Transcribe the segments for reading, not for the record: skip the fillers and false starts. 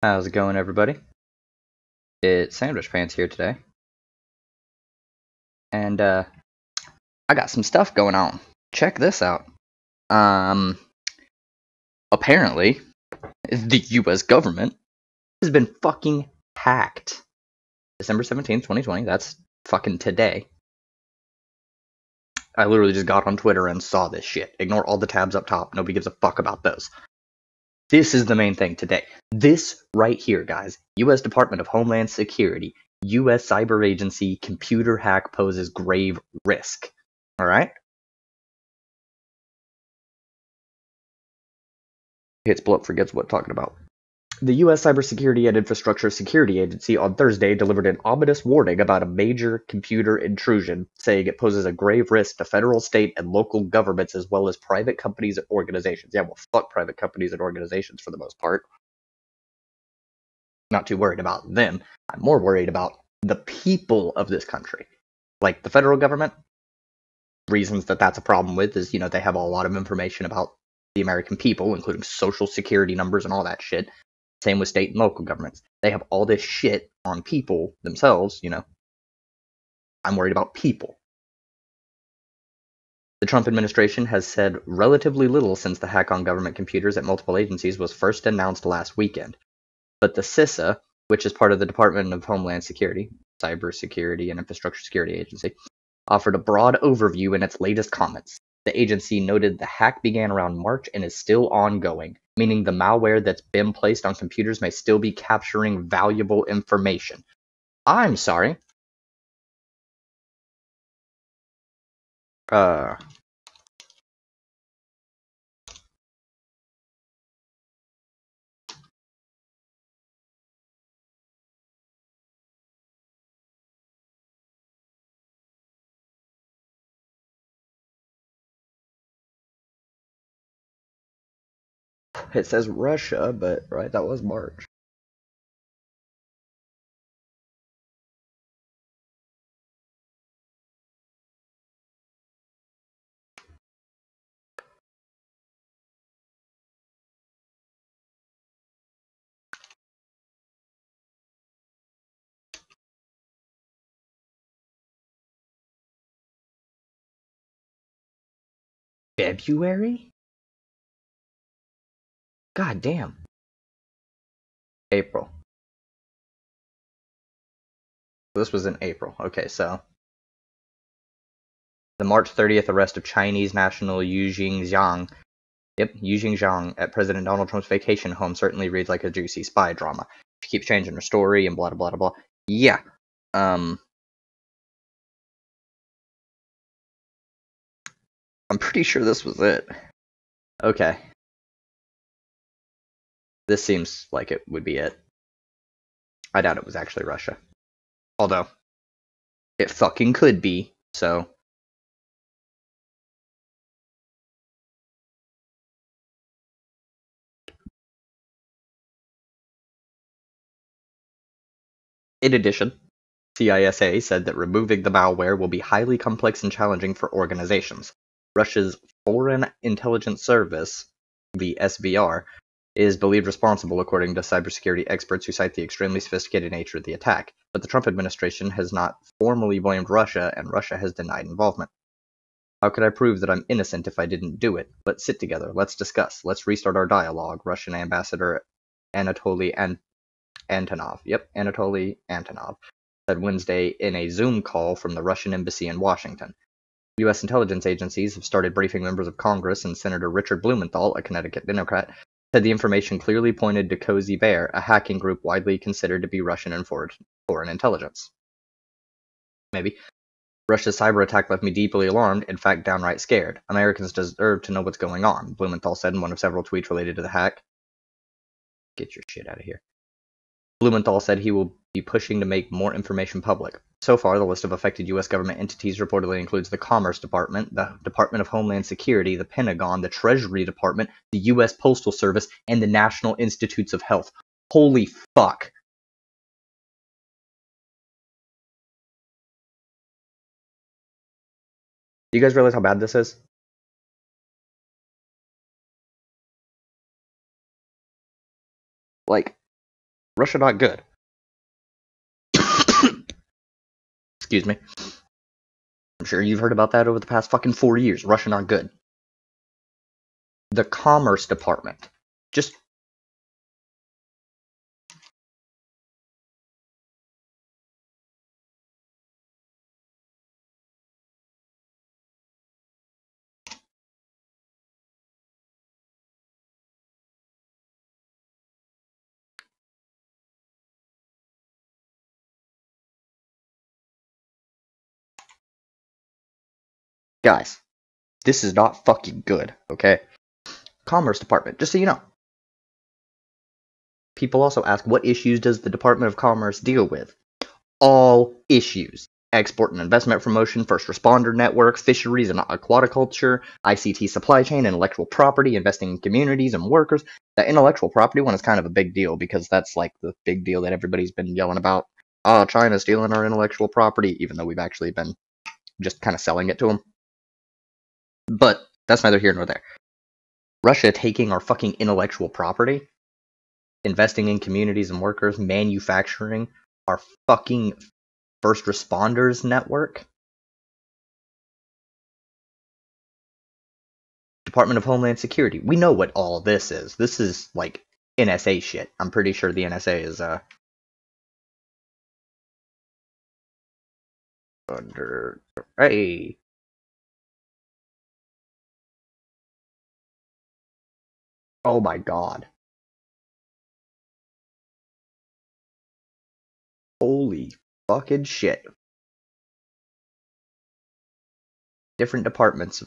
How's it going, everybody? It's Sandwich Pants here today, and I got some stuff going on. Check this out. Apparently, the U.S. government has been fucking hacked. December 17th, 2020. That's fucking today. I literally just got on Twitter and saw this shit. Ignore all the tabs up top. Nobody gives a fuck about those. This is the main thing today. This right here, guys. U.S. Department of Homeland Security. U.S. Cyber Agency. Computer hack poses grave risk. Alright? Hits blow up, forgets what talking about. The U.S. Cybersecurity and Infrastructure Security Agency on Thursday delivered an ominous warning about a major computer intrusion, saying it poses a grave risk to federal, state, and local governments as well as private companies and organizations. Yeah, well, fuck private companies and organizations for the most part. Not too worried about them. I'm more worried about the people of this country. Like the federal government, reasons that that's a problem with is, they have a lot of information about the American people, including social security numbers and all that shit. Same with state and local governments. They have all this shit on people themselves, I'm worried about people. The Trump administration has said relatively little since the hack on government computers at multiple agencies was first announced last weekend. But the CISA, which is part of the Department of Homeland Security, Cybersecurity and Infrastructure Security Agency, offered a broad overview in its latest comments. The agency noted the hack began around March and is still ongoing, meaning the malware that's been placed on computers may still be capturing valuable information. I'm sorry. It says Russia, but right, that was March. February? God damn. April. This was in April. Okay, so the March 30th arrest of Chinese national Yu Xingjiang. Yep, Yu Xingjiang at President Donald Trump's vacation home certainly reads like a juicy spy drama. She keeps changing her story and blah blah blah blah. Yeah. I'm pretty sure this was it. Okay. This seems like it would be it. I doubt it was actually Russia. Although, it fucking could be, so. In addition, CISA said that removing the malware will be highly complex and challenging for organizations. Russia's Foreign Intelligence Service, the SVR, is believed responsible according to cybersecurity experts who cite the extremely sophisticated nature of the attack, but the Trump administration has not formally blamed Russia, and Russia has denied involvement. How could I prove that I'm innocent if I didn't do it? Let's sit together, let's discuss, let's restart our dialogue, Russian Ambassador Anatoly Antonov, Anatoly Antonov, said Wednesday in a Zoom call from the Russian embassy in Washington. U.S. intelligence agencies have started briefing members of Congress, and Senator Richard Blumenthal, a Connecticut Democrat, said the information clearly pointed to Cozy Bear, a hacking group widely considered to be Russian and foreign intelligence. Maybe. Russia's cyber attack left me deeply alarmed, in fact downright scared. Americans deserve to know what's going on, Blumenthal said in one of several tweets related to the hack. Get your shit out of here. Blumenthal said he will be pushing to make more information public. So far, the list of affected U.S. government entities reportedly includes the Commerce Department, the Department of Homeland Security, the Pentagon, the Treasury Department, the U.S. Postal Service, and the National Institutes of Health. Holy fuck. Do you guys realize how bad this is? Like, Russia not good. Excuse me. I'm sure you've heard about that over the past fucking 4 years. Russia not good. The Commerce Department. Just Guys, this is not fucking good, okay? Commerce Department, just so you know. People also ask, what issues does the Department of Commerce deal with? All issues. Export and investment promotion, first responder network, fisheries and aquaculture, ICT supply chain, intellectual property, investing in communities and workers. The intellectual property one is kind of a big deal because that's like the big deal that everybody's been yelling about. Oh, China's stealing our intellectual property, even though we've actually been just kind of selling it to them. But that's neither here nor there. Russia taking our fucking intellectual property, investing in communities and workers, manufacturing our fucking first responders network. Department of Homeland Security. We know what all this is. This is like NSA shit. I'm pretty sure the NSA is under. Hey. Oh my god. Holy fucking shit. Different departments,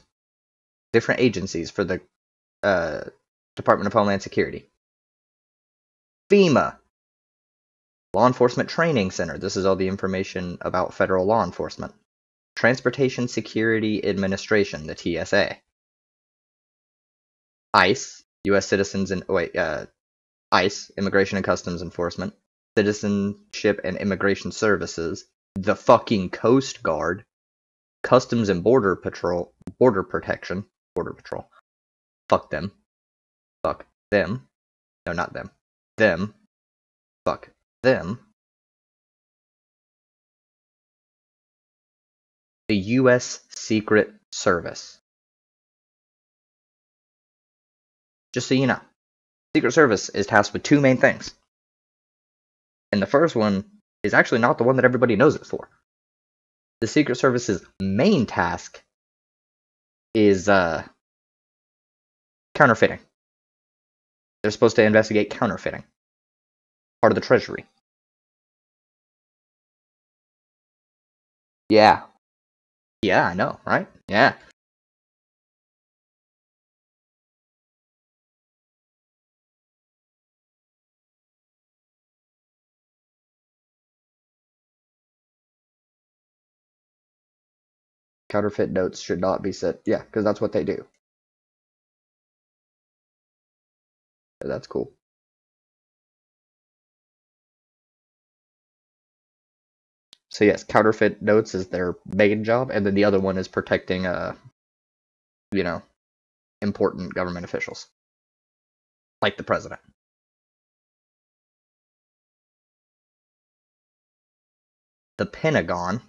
different agencies for the Department of Homeland Security. FEMA. Law Enforcement Training Center. This is all the information about federal law enforcement. Transportation Security Administration, the TSA. ICE, U.S. Citizens and ICE, Immigration and Customs Enforcement, Citizenship and Immigration Services, the fucking Coast Guard, Customs and Border Patrol, Border Protection, Border Patrol. Fuck them. Fuck them. No, not them. Them. Fuck them. The U.S. Secret Service. Just so you know, Secret Service is tasked with two main things. And the first one is actually not the one that everybody knows it for. The Secret Service's main task is counterfeiting. They're supposed to investigate counterfeiting. Part of the Treasury. Yeah. Yeah, I know, right? Yeah. Counterfeit notes should not be sent. Yeah, because that's what they do. That's cool. So yes, counterfeit notes is their main job, and then the other one is protecting, important government officials. Like the president. The Pentagon.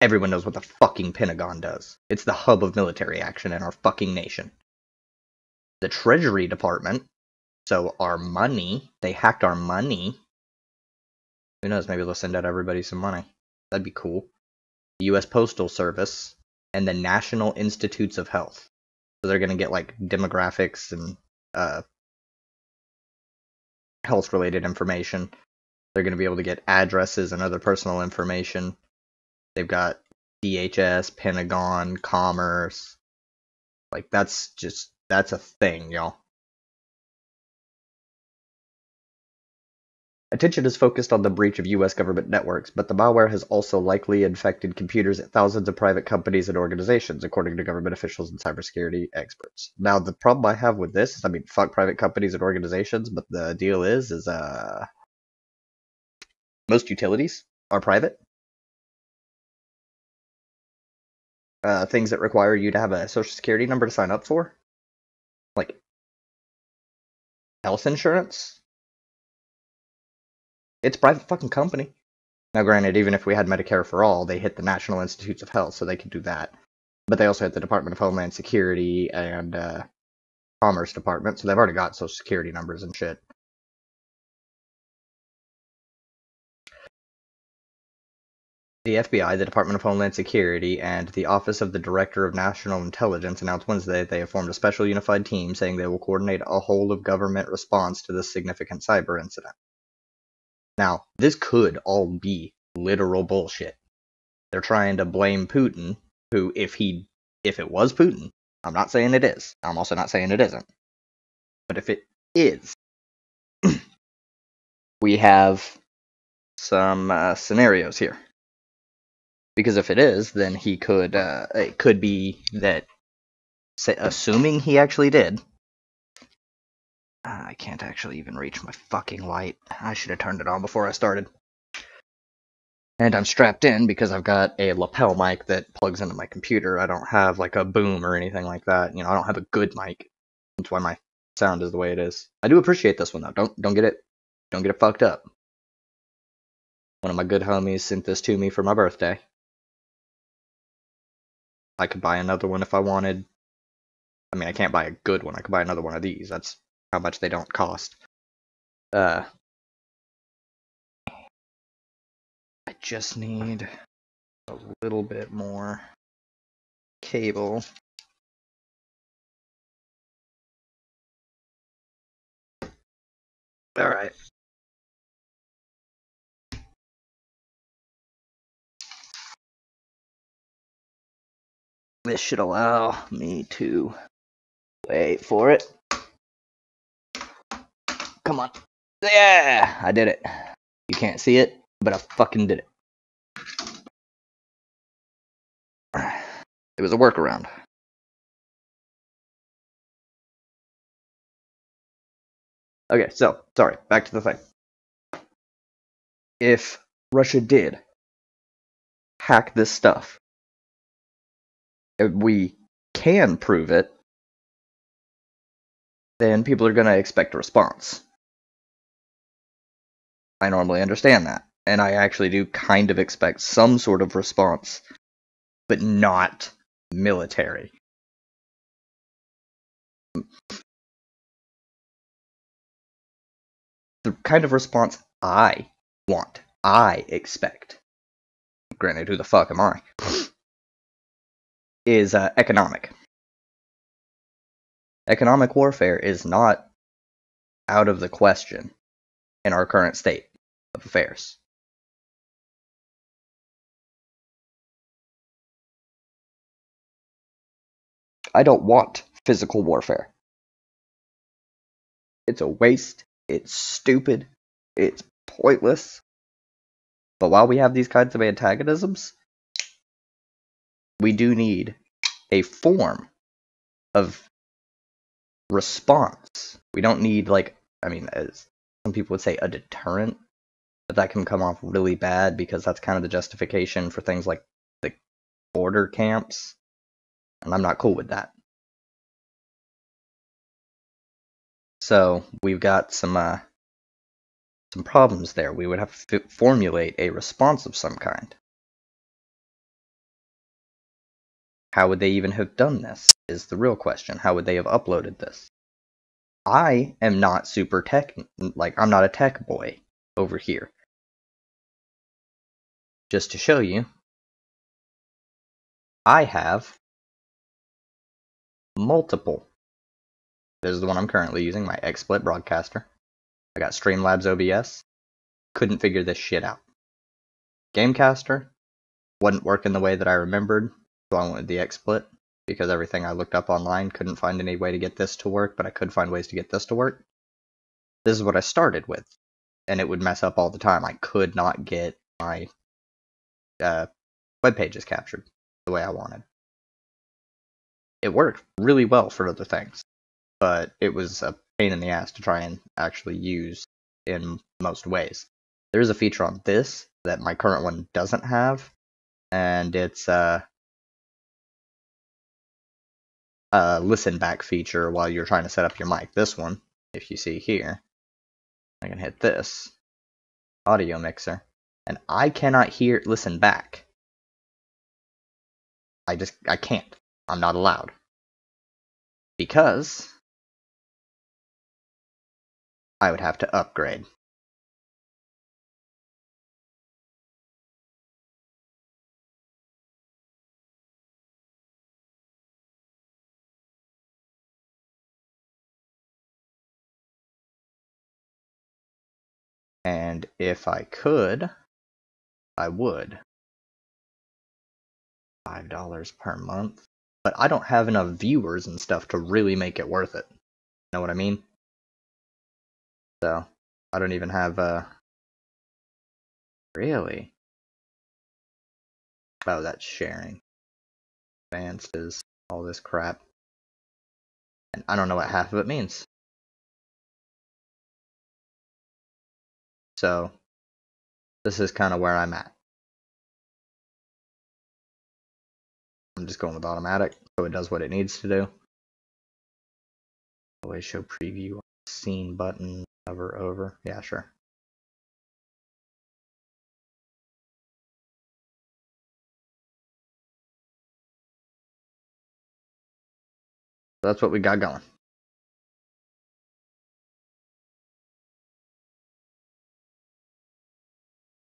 Everyone knows what the fucking Pentagon does. It's the hub of military action in our fucking nation. The Treasury Department. So our money. They hacked our money. Who knows, maybe they'll send out everybody some money. That'd be cool. The U.S. Postal Service. And the National Institutes of Health. So they're going to get, like, demographics and health-related information. They're going to be able to get addresses and other personal information. They've got DHS, Pentagon, Commerce. Like, that's a thing, y'all. Attention is focused on the breach of U.S. government networks, but the malware has also likely infected computers at thousands of private companies and organizations, according to government officials and cybersecurity experts. Now, the problem I have with this is, I mean, fuck private companies and organizations, but the deal is most utilities are private. Things that require you to have a social security number to sign up for, like health insurance. It's a private fucking company. Now, granted, even if we had Medicare for all, they hit the National Institutes of Health, so they could do that. But they also hit the Department of Homeland Security and Commerce Department, so they've already got social security numbers and shit. The FBI, the Department of Homeland Security, and the Office of the Director of National Intelligence announced Wednesday that they have formed a special unified team saying they will coordinate a whole-of-government response to this significant cyber incident. Now, this could all be literal bullshit. They're trying to blame Putin, who, if he if it was Putin, I'm not saying it is. I'm also not saying it isn't. But if it is, we have some scenarios here. Because if it is, then he could, it could be that, assuming he actually did, I can't actually even reach my fucking light. I should have turned it on before I started. And I'm strapped in because I've got a lapel mic that plugs into my computer. I don't have like a boom or anything like that. You know, I don't have a good mic. That's why my sound is the way it is. I do appreciate this one though. Don't get it fucked up. One of my good homies sent this to me for my birthday. I could buy another one if I wanted. I mean, I can't buy a good one. I could buy another one of these. That's how much they don't cost. I just need a little bit more cable. Alright. This should allow me to wait for it. Come on. Yeah! I did it. You can't see it, but I fucking did it. It was a workaround. Okay, so, sorry, back to the thing. If Russia did hack this stuff, if we can prove it, then people are going to expect a response. I normally understand that, and I actually do kind of expect some sort of response, but not military. The kind of response I want, I expect, granted, who the fuck am I, is economic. Economic warfare is not out of the question in our current state of affairs. I don't want physical warfare. It's a waste, it's stupid, it's pointless. But while we have these kinds of antagonisms, we do need a form of response. We don't need, like, I mean, as some people would say, a deterrent, but that can come off really bad because that's kind of the justification for things like the border camps, and I'm not cool with that. So we've got some problems there. We would have to formulate a response of some kind. How would they even have done this is the real question. How would they have uploaded this? I am not super tech, like, I'm not a tech boy over here. Just to show you, I have multiple. This is the one I'm currently using, my XSplit broadcaster. I got Streamlabs OBS. Couldn't figure this shit out. Gamecaster wasn't working the way that I remembered, so I went with the XSplit, because everything I looked up online couldn't find any way to get this to work, but I could find ways to get this to work. This is what I started with, and it would mess up all the time. I could not get my web pages captured the way I wanted. It worked really well for other things, but it was a pain in the ass to try and actually use in most ways. There is a feature on this that my current one doesn't have, and it's a listen back feature while you're trying to set up your mic. This one, if you see here, I can hit this audio mixer, and I cannot listen back. I can't. I'm not allowed. Because I would have to upgrade. And if I could, I would. $5 per month. but I don't have enough viewers and stuff to really make it worth it. You know what I mean? So, I don't even have, really? Oh, that's sharing. Advanced is all this crap. And I don't know what half of it means. So, this is kind of where I'm at. I'm just going with automatic, so it does what it needs to do. Always show preview on the scene button, hover over. Yeah, sure. That's what we got going.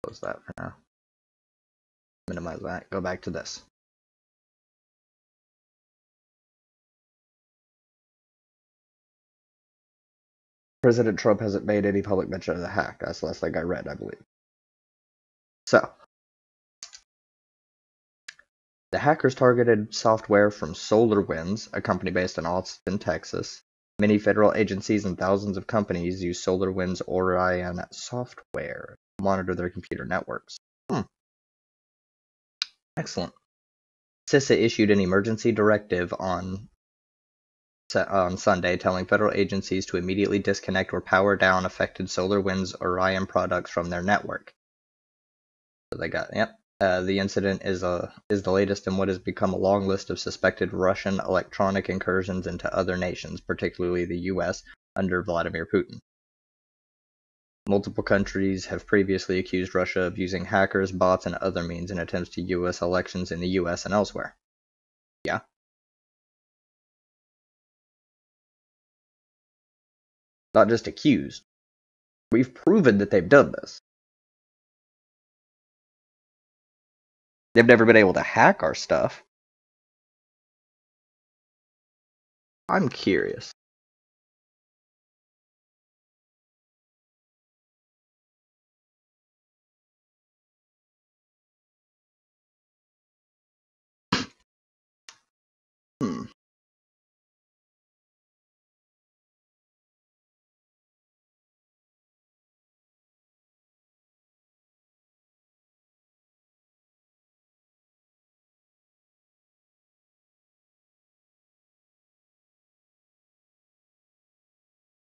Close that for now. Minimize that. Go back to this. President Trump hasn't made any public mention of the hack. That's the last thing I read, I believe. So, the hackers targeted software from SolarWinds, a company based in Austin, Texas. Many federal agencies and thousands of companies use SolarWinds Orion software to monitor their computer networks. Excellent. CISA issued an emergency directive on Sunday telling federal agencies to immediately disconnect or power down affected SolarWinds Orion products from their network. So they got, yep. The incident is the latest in what has become a long list of suspected Russian electronic incursions into other nations, particularly the US, under Vladimir Putin. Multiple countries have previously accused Russia of using hackers, bots, and other means in attempts to US elections in the US and elsewhere. Yeah. Not just accused. We've proven that they've done this. They've never been able to hack our stuff. I'm curious.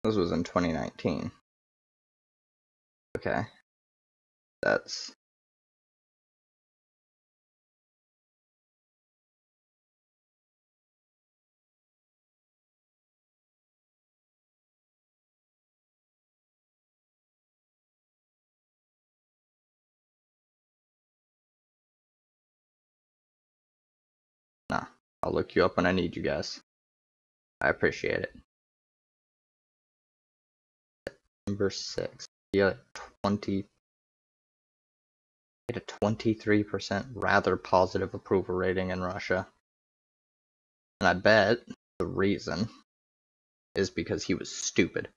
This was in 2019. Okay. That's... Nah. I'll look you up when I need you guys. I appreciate it. Number 6. Yeah, 20... Get a 23% rather positive approval rating in Russia. And I bet the reason is because he was stupid.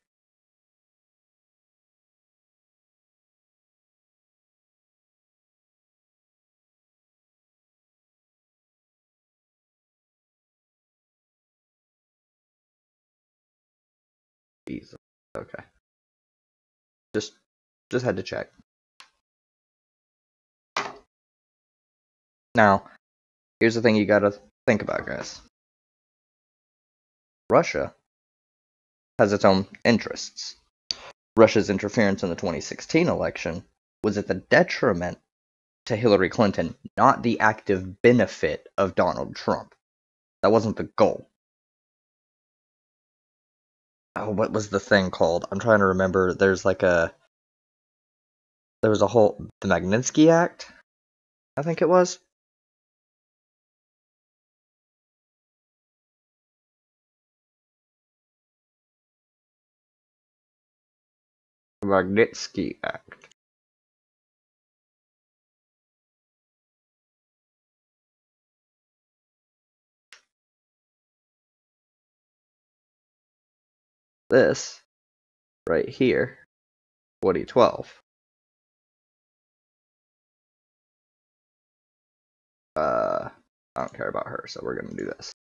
Jesus. Okay. Just had to check. Now, here's the thing you gotta think about, guys. Russia has its own interests. Russia's interference in the 2016 election was at the detriment to Hillary Clinton, not the active benefit of Donald Trump. That wasn't the goal. Oh, what was the thing called? I'm trying to remember. There was a whole, the Magnitsky Act, I think it was. Magnitsky Act. This, right here, 2012. I don't care about her, so we're going to do this.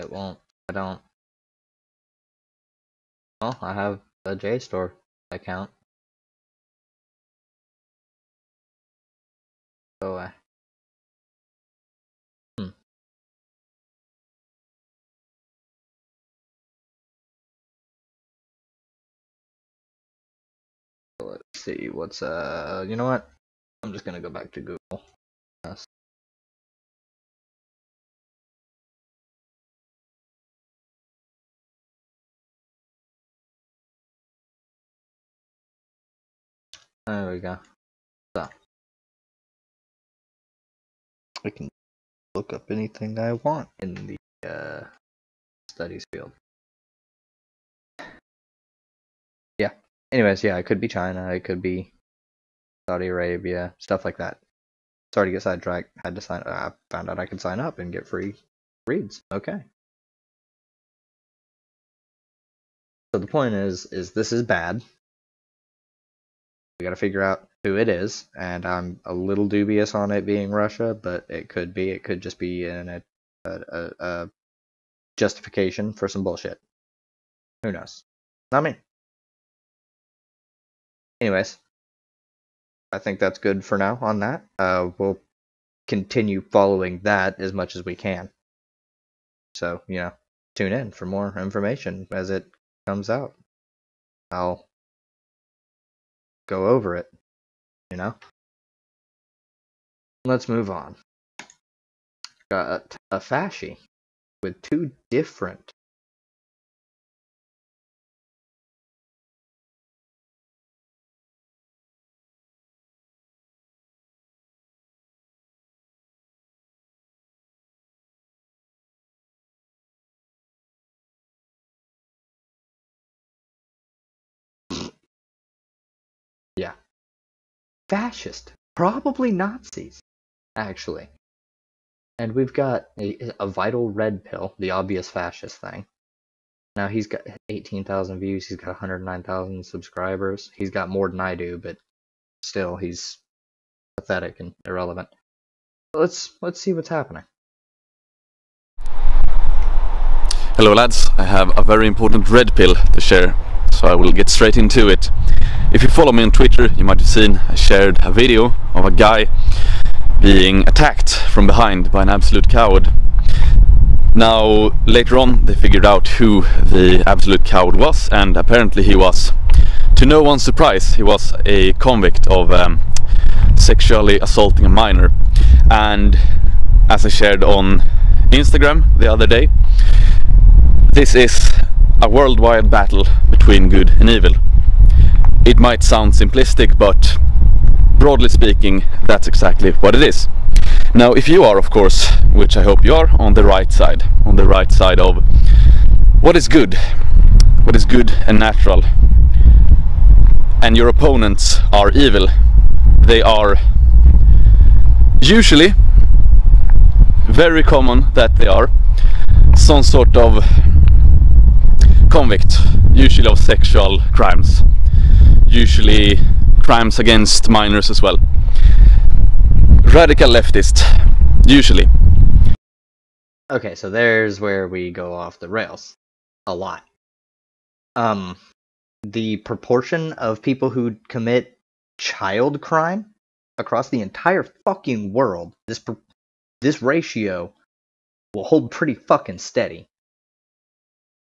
It won't. I don't. Well, I have a JSTOR account. Go away. Let's see what's you know what? I'm just gonna go back to Google. Yes. There we go. So I can look up anything I want in the studies field. Yeah. Anyways, yeah, it could be China, it could be Saudi Arabia, stuff like that. Sorry to get sidetracked. Had to sign. I found out I could sign up and get free reads. Okay. So the point is this is bad. We got to figure out who it is, and I'm a little dubious on it being Russia, but it could be. It could just be a justification for some bullshit. Who knows? Not me. Anyways, I think that's good for now on that. We'll continue following that as much as we can. So, you know, tune in for more information as it comes out. I'll go over it, you know? Let's move on. Got a fasci with two different fascist, probably Nazis, actually. And we've got a vital red pill, the obvious fascist thing. Now he's got 18,000 views, he's got 109,000 subscribers. He's got more than I do, but still, he's pathetic and irrelevant. Let's see what's happening. Hello lads, I have a very important red pill to share, so I will get straight into it. If you follow me on Twitter, you might have seen I shared a video of a guy being attacked from behind by an absolute coward. Now, later on, they figured out who the absolute coward was, and apparently he was, to no one's surprise, he was a convict of sexually assaulting a minor. And as I shared on Instagram the other day, this is a worldwide battle between good and evil. It might sound simplistic, but broadly speaking, that's exactly what it is. Now, if you are, of course, which I hope you are, on the right side of what is good and natural, and your opponents are evil, they are usually, very common that they are, some sort of convict, usually of sexual crimes. Usually crimes against minors as well. Radical leftist, usually. Okay, so there's where we go off the rails. A lot. The proportion of people who commit child crime across the entire fucking world, this ratio will hold pretty fucking steady,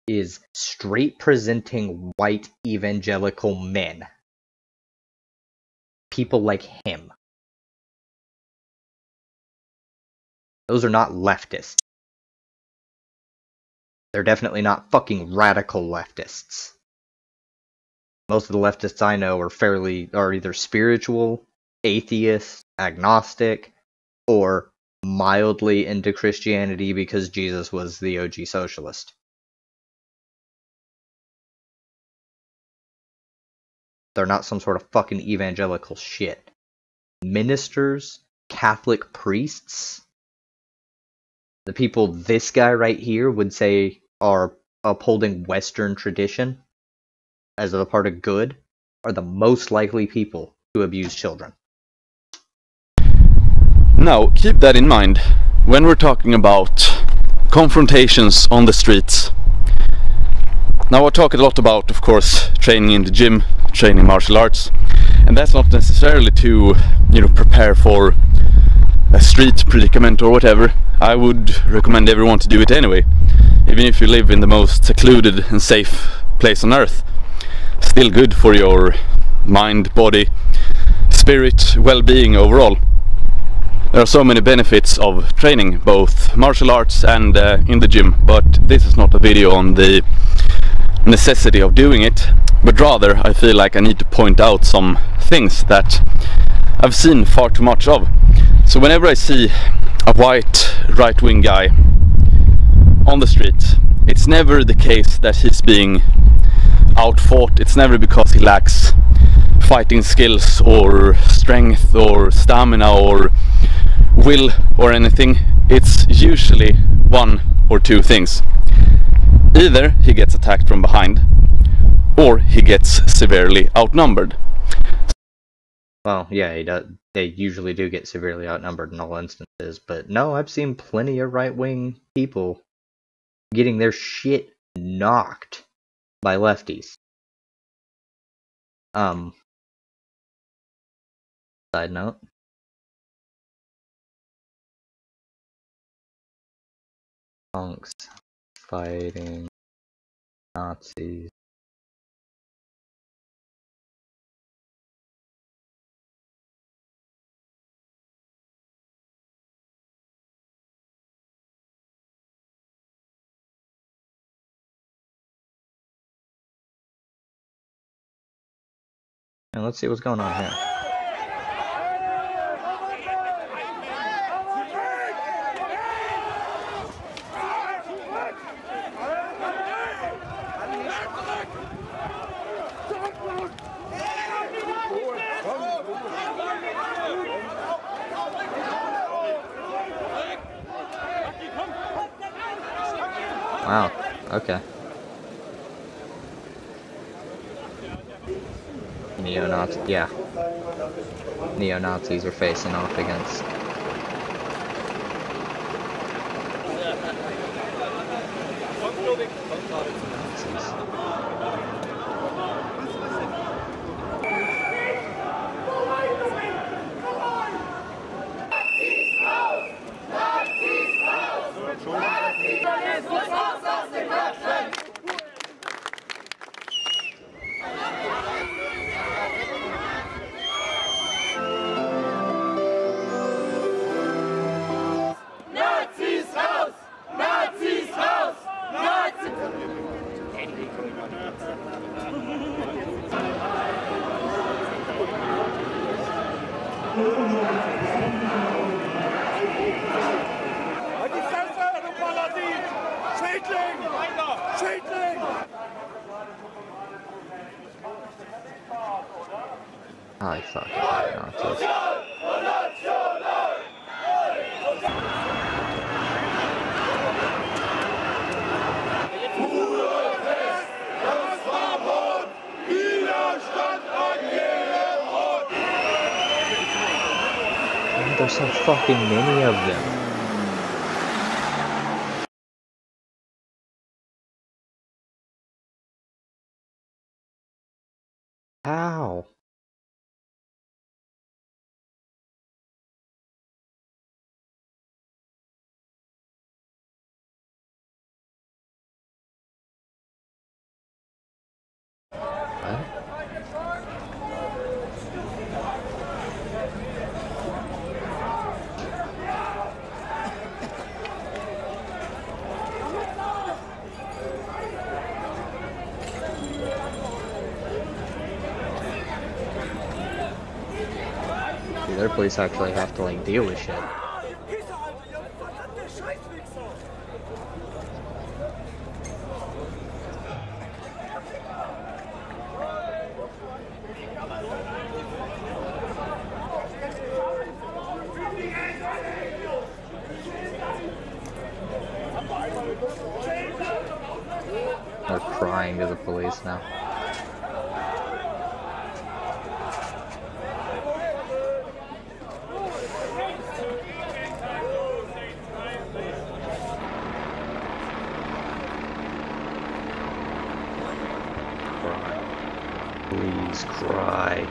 is straight presenting white evangelical men. People like him. Those are not leftists. They're definitely not fucking radical leftists. Most of the leftists I know are either spiritual, atheist, agnostic, or mildly into Christianity because Jesus was the OG socialist. They're not some sort of fucking evangelical shit. Ministers, Catholic priests, the people this guy right here would say are upholding Western tradition as a part of good, are the most likely people to abuse children. Now, keep that in mind when we're talking about confrontations on the streets. Now I talk a lot about, of course, training in the gym, training martial arts, and that's not necessarily to, prepare for a street predicament or whatever. I would recommend everyone to do it anyway, even if you live in the most secluded and safe place on earth. Still good for your mind, body, spirit, well-being overall. There are so many benefits of training, both martial arts and in the gym, but this is not a video on the necessity of doing it, but rather I feel like I need to point out some things that I've seen far too much of. So whenever I see a white right-wing guy on the street, it's never the case that he's being outfought. It's never because he lacks fighting skills or strength or stamina or will or anything. It's usually one or two things. Either he gets attacked from behind, or he gets severely outnumbered. Well, yeah, he does. They usually do get severely outnumbered in all instances, but no, I've seen plenty of right-wing people getting their shit knocked by lefties. Side note. Punks fighting Nazis. And let's see what's going on here. Wow, okay. Neo-Nazis, yeah. Neo-Nazis are facing off against Nazis. I fucking hate Nazis. There's so fucking many of them. How? What? See, their police actually have to like deal with shit. They're crying to the police now. Jesus Christ.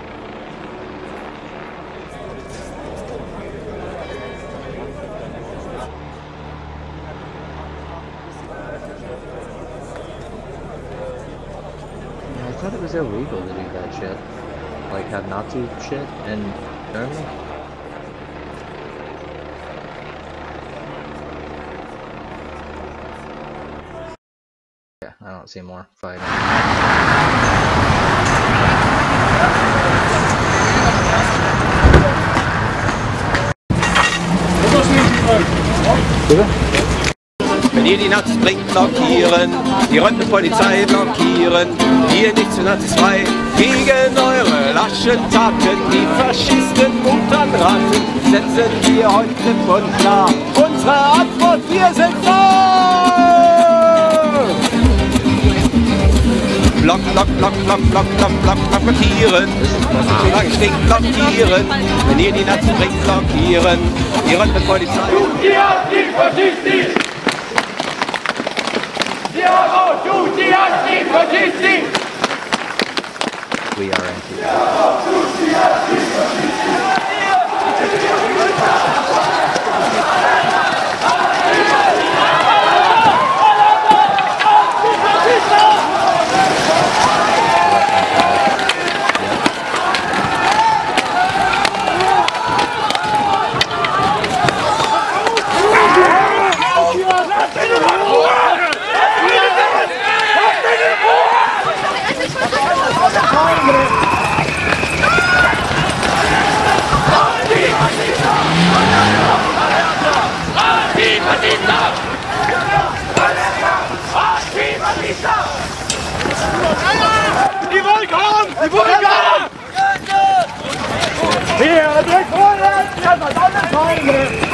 Yeah, I thought it was illegal to do that shit. Like, have Nazi shit in Germany? Yeah, I don't see more fighting. Wenn ihr die Nazis bringt, blockieren, die Röntgenpolizei blockieren, hier nicht zu Nazis frei, gegen eure laschen Taten, die Faschisten Mut anraten, setzen wir heute klipp und klar, unsere Antwort, wir sind da! Block, block, block, block, block, block, block, block, blockieren, solange steht blockieren, wenn ihr die Nazis bringt, blockieren, die Röntgenpolizei. We are anti. Die wollen kommen! Die wollen kommen! Wir bekommen! Wir kommen!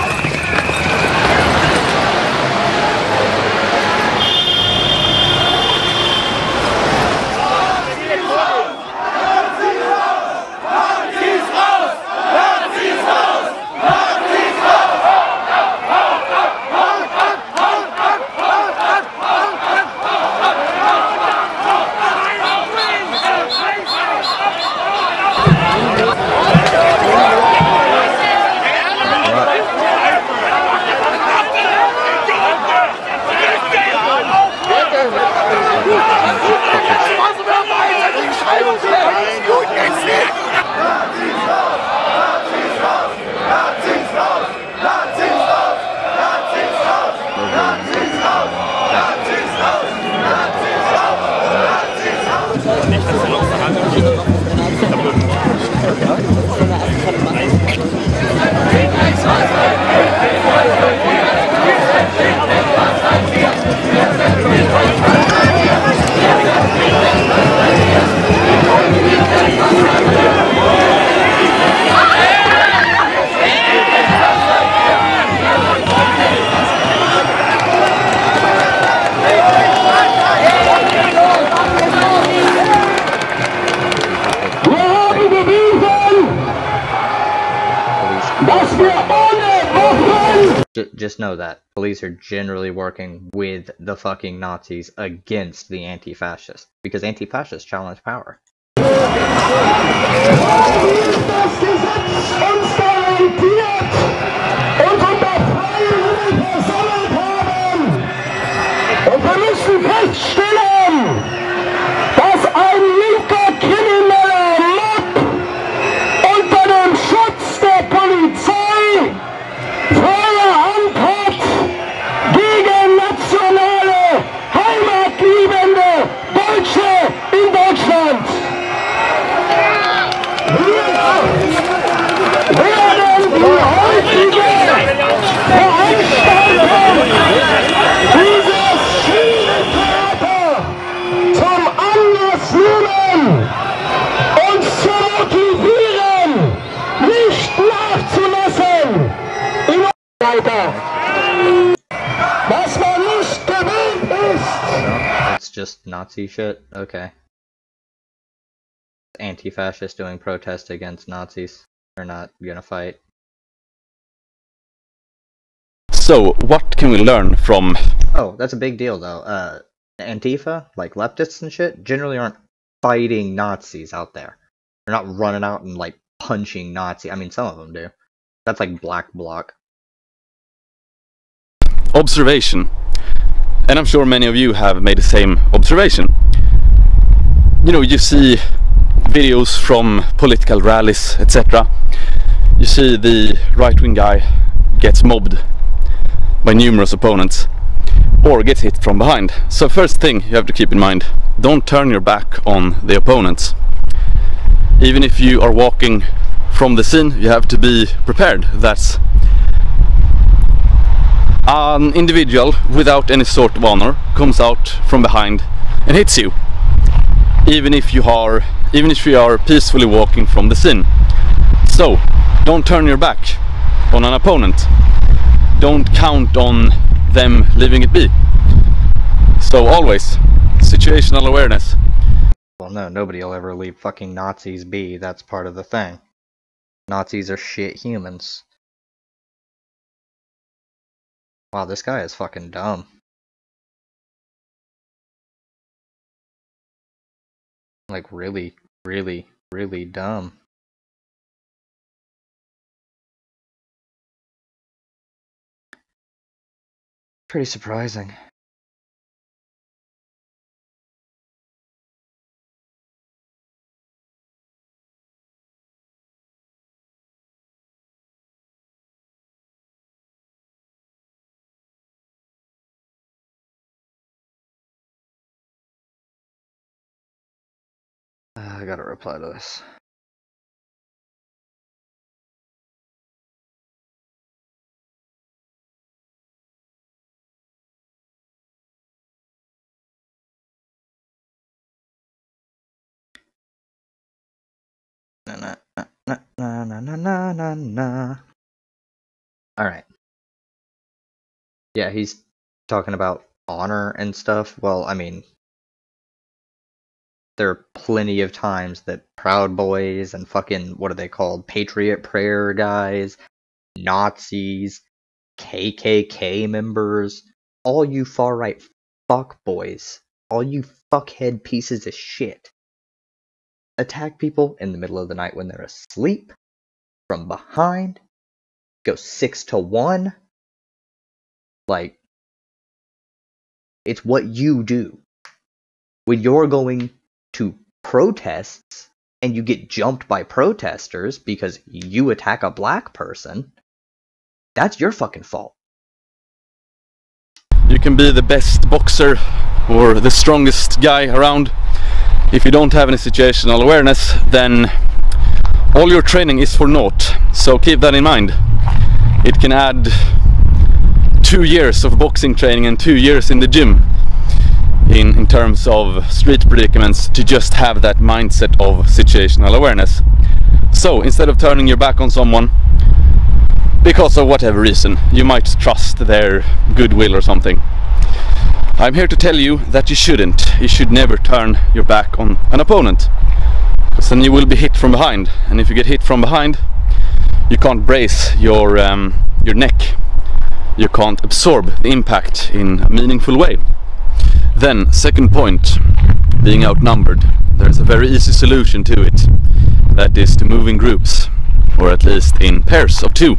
Just know that police are generally working with the fucking Nazis against the anti-fascists, because anti-fascists challenge power. It's just Nazi shit? Okay. Anti-fascists doing protests against Nazis. They're not gonna fight. So, what can we learn from... Oh, that's a big deal though. Antifa, like leftists and shit, generally aren't fighting Nazis out there. They're not running out and, like, punching Nazis. I mean, some of them do. That's like black bloc. Observation. And I'm sure many of you have made the same observation. You know, you see videos from political rallies, etc. You see the right-wing guy gets mobbed by numerous opponents or gets hit from behind. So first thing you have to keep in mind, don't turn your back on the opponents. Even if you are walking from the scene, you have to be prepared that an individual without any sort of honor comes out from behind and hits you, even if you are peacefully walking from the scene. So don't turn your back on an opponent. Don't count on them leaving it be. So always situational awareness. Well, no, nobody will ever leave fucking Nazis be. That's part of the thing. Nazis are shit humans. Wow, this guy is fucking dumb. Like, really, really, really dumb. Pretty surprising. I gotta reply to this. Na na na na na na na na na. Alright. Yeah, he's talking about honor and stuff. Well, I mean, there are plenty of times that Proud Boys and fucking, what are they called? Patriot Prayer guys, Nazis, KKK members, all you far-right fuckboys, all you fuckhead pieces of shit, attack people in the middle of the night when they're asleep, from behind, go 6-1. Like, it's what you do. When you're going to protests and you get jumped by protesters because you attack a black person, that's your fucking fault. You can be the best boxer or the strongest guy around. If you don't have any situational awareness, then all your training is for naught. So keep that in mind. It can add 2 years of boxing training and 2 years in the gym in terms of street predicaments to just have that mindset of situational awareness. So instead of turning your back on someone because of whatever reason, you might trust their goodwill or something, I'm here to tell you that you shouldn't. You should never turn your back on an opponent, because then you will be hit from behind, and if you get hit from behind, you can't brace your neck. You can't absorb the impact in a meaningful way. Then, second point, being outnumbered. There's a very easy solution to it. That is to move in groups, or at least in pairs of 2.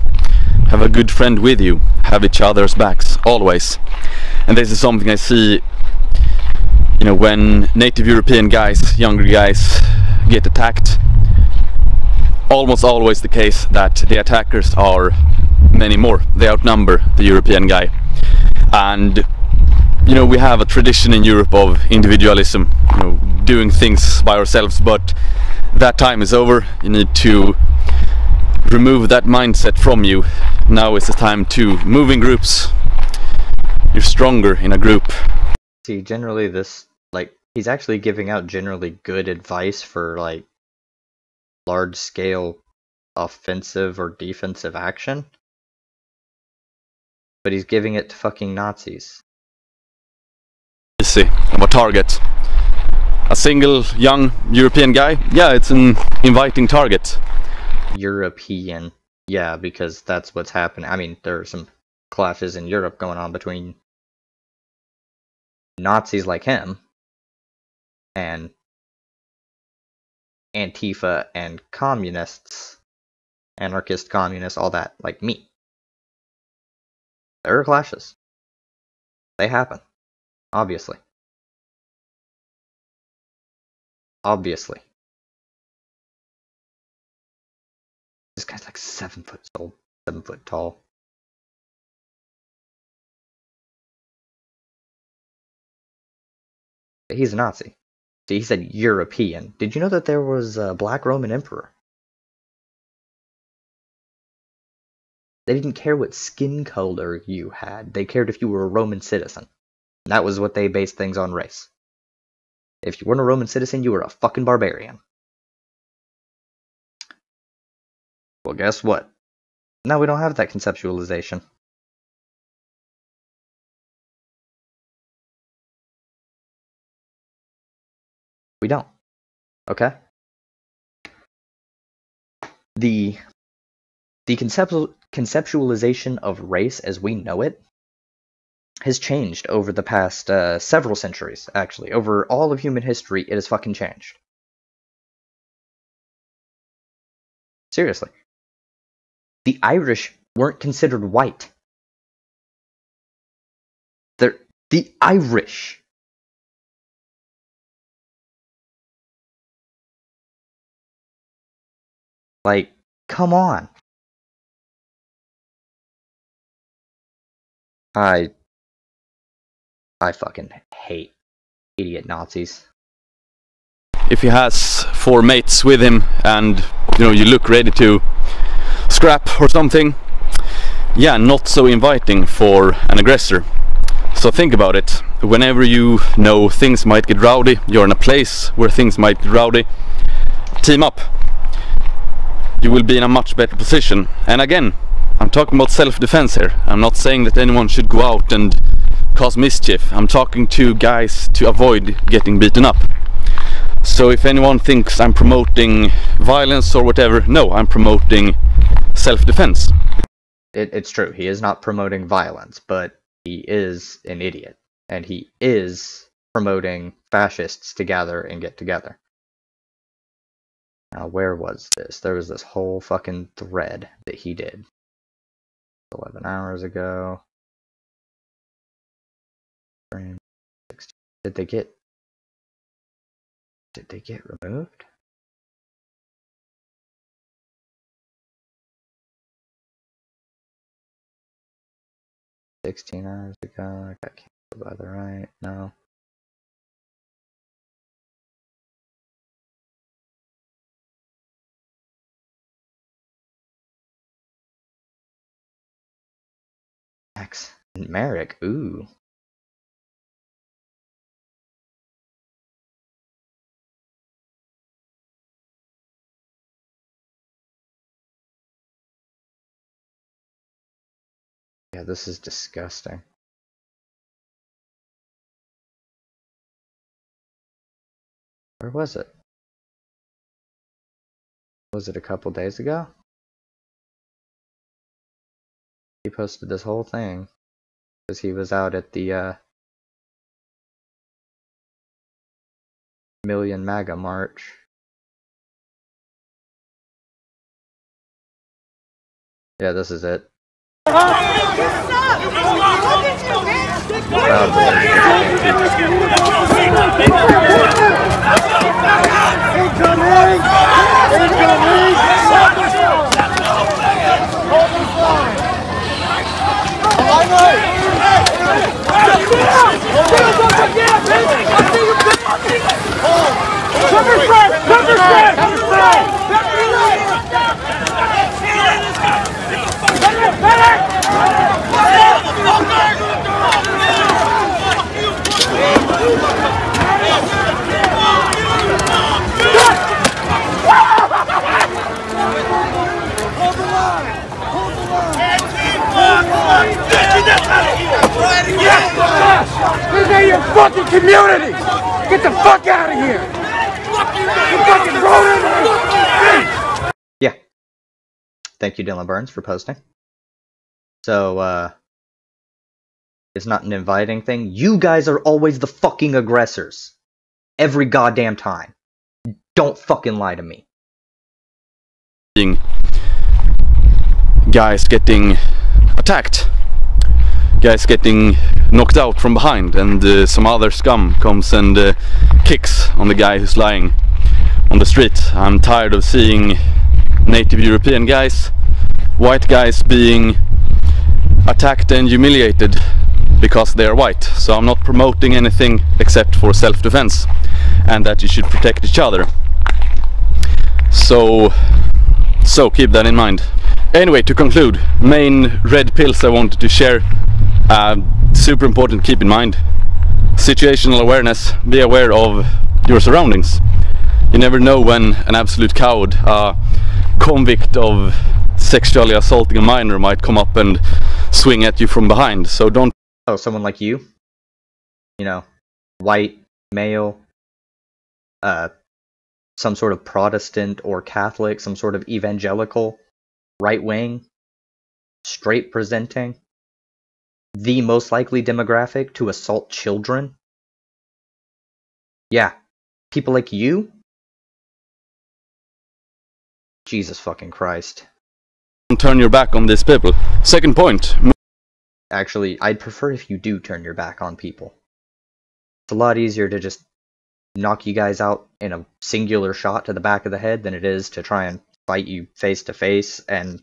Have a good friend with you. Have each other's backs, always. And this is something I see, you know, when native European guys, younger guys, get attacked. Almost always the case that the attackers are many more. They outnumber the European guy. And you know, we have a tradition in Europe of individualism, you know, doing things by ourselves, but that time is over. You need to remove that mindset from you. Now is the time to move in groups. You're stronger in a group. See, generally this, like, he's actually giving out generally good advice for, like, large-scale offensive or defensive action. But he's giving it to fucking Nazis. Easy of a target. A single young European guy, yeah, it's an inviting target. European, yeah, because that's what's happening. I mean, there are some clashes in Europe going on between Nazis like him and Antifa and communists, anarchist communists, all that, like me. There are clashes. They happen. Obviously. Obviously. This guy's like 7 foot tall. 7 foot tall. He's a Nazi. See, he said European. Did you know that there was a black Roman emperor? They didn't care what skin color you had. They cared if you were a Roman citizen. And that was what they based things on, race. If you weren't a Roman citizen, you were a fucking barbarian. Well, guess what? Now we don't have that conceptualization. We don't. Okay? The conceptualization of race as we know it has changed over the past several centuries, actually. Over all of human history, it has fucking changed. Seriously. The Irish weren't considered white. They're the Irish. Like, come on. I fucking hate idiot Nazis. If he has 4 mates with him and, you know, you look ready to scrap or something, yeah, not so inviting for an aggressor. So think about it. Whenever you know things might get rowdy, you're in a place where things might get rowdy, team up. You will be in a much better position. And again, I'm talking about self-defense here. I'm not saying that anyone should go out and cause mischief. I'm talking to guys to avoid getting beaten up. So if anyone thinks I'm promoting violence or whatever, no, I'm promoting self-defense. It's true, he is not promoting violence, but he is an idiot. And he is promoting fascists to gather and get together. Now, where was this? There was this whole fucking thread that he did 11 hours ago. Did they get removed? "16 hours ago, I got canceled by the right." No. Max and Merrick, ooh. Yeah, this is disgusting. Where was it? Was it a couple days ago? He posted this whole thing because he was out at the Million MAGA March. Yeah, this is it. This ain't your fucking community! Get the fuck out of here! You fucking rodent! Yeah. Thank you, Dylan Burns, for posting. So, it's not an inviting thing. You guys are always the fucking aggressors. Every goddamn time. Don't fucking lie to me. Guys getting attacked, guys getting knocked out from behind, and some other scum comes and kicks on the guy who's lying on the street. I'm tired of seeing native European guys, white guys being attacked and humiliated because they are white. So I'm not promoting anything except for self-defense and that you should protect each other. So keep that in mind. Anyway, to conclude, main red pills I wanted to share. Super important, keep in mind situational awareness. Be aware of your surroundings. You never know when an absolute coward, convict of sexually assaulting a minor, might come up and swing at you from behind. So don't... Oh, someone like you? You know, white, male, some sort of Protestant or Catholic, some sort of evangelical, right-wing, straight presenting, the most likely demographic to assault children? Yeah, people like you? Jesus fucking Christ. Don't turn your back on these people. Second point. Actually, I'd prefer if you do turn your back on people. It's a lot easier to just knock you guys out in a singular shot to the back of the head than it is to try and fight you face to face, and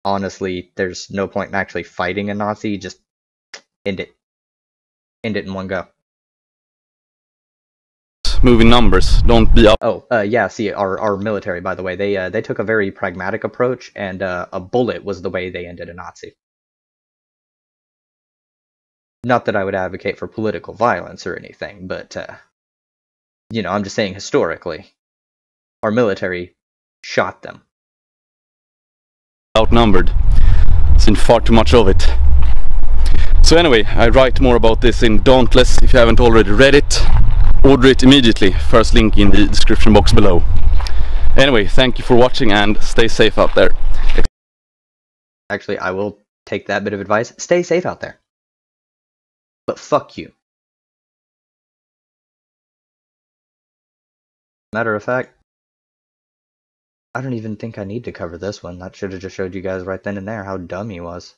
honestly, there's no point in actually fighting a Nazi. Just end it. End it in one go. Moving numbers, don't be up. Oh, yeah, see, our military, by the way, they took a very pragmatic approach, and a bullet was the way they ended a Nazi. Not that I would advocate for political violence or anything, but, you know, I'm just saying historically, our military shot them. Outnumbered. Seen far too much of it. So anyway, I write more about this in Dauntless. If you haven't already read it, order it immediately. First link in the description box below. Anyway, thank you for watching and stay safe out there. Actually, I will take that bit of advice. Stay safe out there. But fuck you. Matter of fact, I don't even think I need to cover this one. That should have just showed you guys right then and there how dumb he was.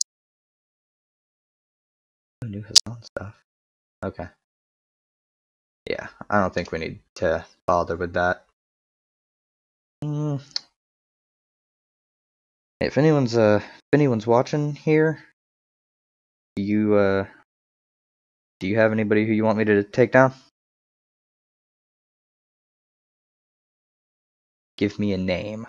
Who knew his own stuff? Okay. Yeah, I don't think we need to bother with that. If anyone's watching here, do you have anybody who you want me to take down? Give me a name.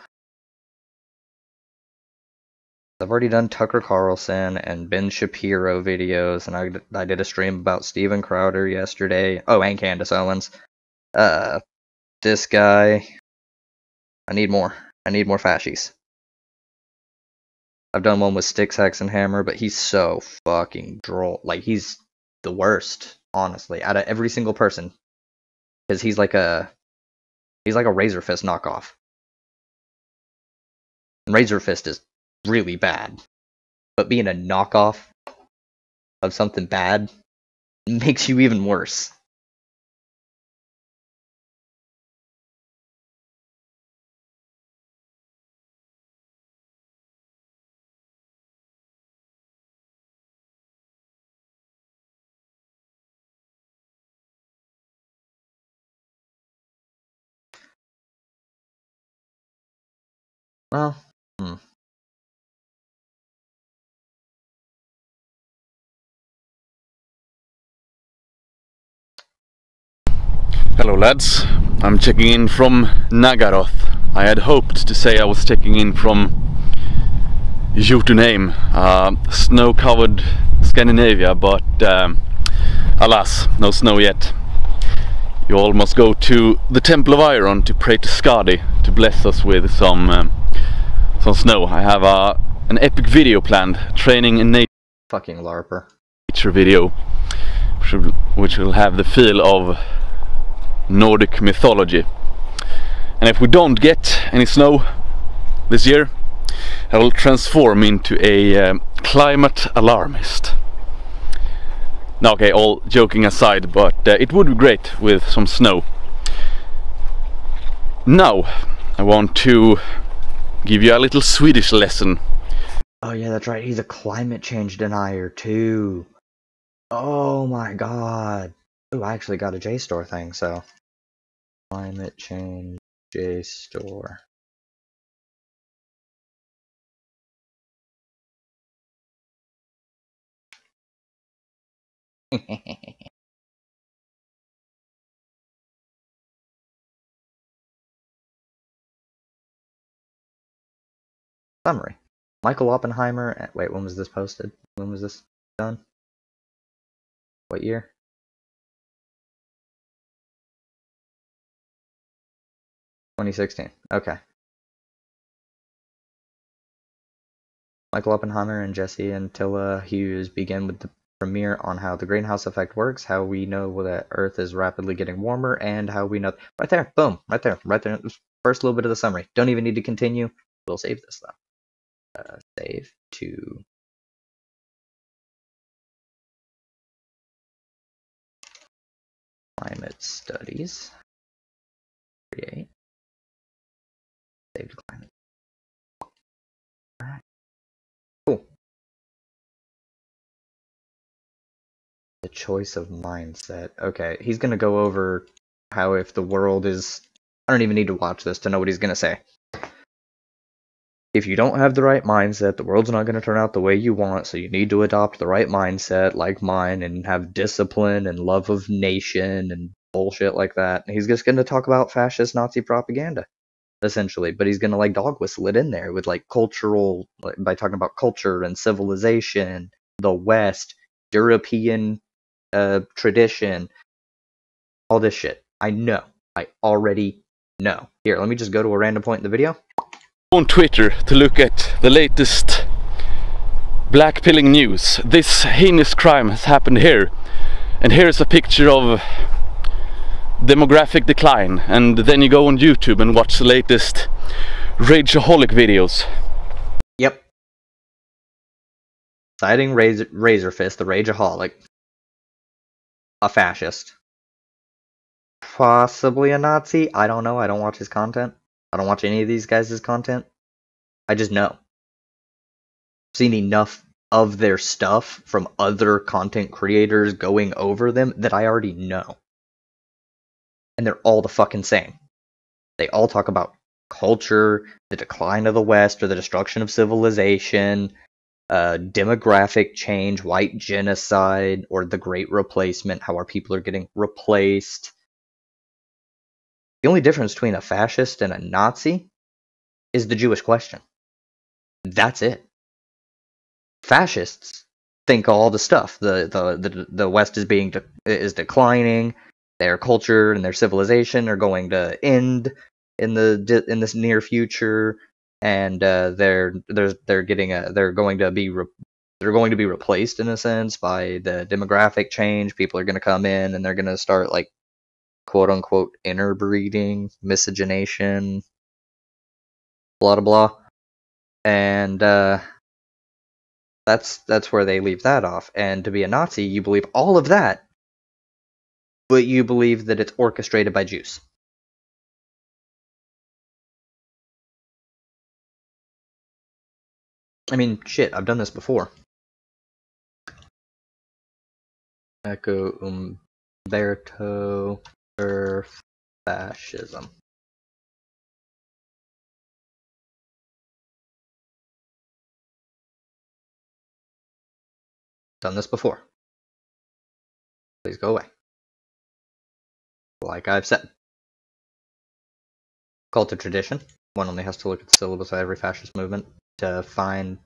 I've already done Tucker Carlson and Ben Shapiro videos, and I did a stream about Steven Crowder yesterday. Oh, and Candace Owens. This guy. I need more. I need more fascies. I've done one with Sticks, Hex, and Hammer, but he's so fucking droll. Like, he's the worst, honestly, out of every single person. Because he's like a Razor Fist knockoff. And Razor Fist is really bad. But being a knockoff of something bad makes you even worse. Well, Hello lads, I'm checking in from Nagaroth. I had hoped to say I was checking in from Jotunheim, snow-covered Scandinavia, but alas, no snow yet. You all must go to the Temple of Iron to pray to Skadi to bless us with some snow. I have an epic video planned, training in nature. Fucking LARPer. Nature video, which will have the feel of Nordic mythology. And if we don't get any snow this year, I will transform into a climate alarmist. Now, okay, all joking aside, but it would be great with some snow. Now, I want to give you a little Swedish lesson. Oh yeah, that's right. He's a climate change denier too. Oh my god. Ooh, I actually got a JSTOR thing, so. Climate change JSTOR. Summary. Michael Oppenheimer. Wait, when was this posted? When was this done? What year? 2016. Okay. Michael Oppenheimer and Jesse and Tilla Hughes begin with the premiere on how the greenhouse effect works, how we know that Earth is rapidly getting warmer, and how we know. Right there. Boom. Right there. Right there. First little bit of the summary. Don't even need to continue. We'll save this though. Save to. Climate studies. Create. Save to climate. Alright. Cool. The choice of mindset. Okay, he's gonna go over how if the world is. I don't even need to watch this to know what he's gonna say. If you don't have the right mindset, the world's not gonna turn out the way you want, so you need to adopt the right mindset, like mine, and have discipline and love of nation and bullshit like that. And he's just gonna talk about fascist Nazi propaganda, essentially, but he's gonna like dog whistle it in there with like cultural, like, by talking about culture and civilization, the West, European tradition, all this shit. I know. I already know. Here, let me just go to a random point in the video. On Twitter to look at the latest blackpilling news. This heinous crime has happened here. And here's a picture of demographic decline. And then you go on YouTube and watch the latest rageaholic videos. Yep. Citing Razorfist, the rageaholic. A fascist. Possibly a Nazi. I don't know. I don't watch his content. I don't watch any of these guys' content. I just know. I've seen enough of their stuff from other content creators going over them that I already know. And they're all the fucking same. They all talk about culture, the decline of the West, or the destruction of civilization, demographic change, white genocide, or the Great Replacement, how our people are getting replaced. The only difference between a fascist and a Nazi is the Jewish question. That's it. Fascists think all the stuff. The West is declining. Their culture and their civilization are going to end in this near future, and they're going to be replaced in a sense by the demographic change. People are going to come in and they're going to start like quote unquote interbreeding, miscegenation, blah blah blah, and that's where they leave that off. And to be a Nazi, you believe all of that, but you believe that it's orchestrated by Jews. I mean, shit, I've done this before. Echo Umberto fascism. Done this before. Please go away. Like I've said. Cult to tradition. One only has to look at the syllabus of every fascist movement to find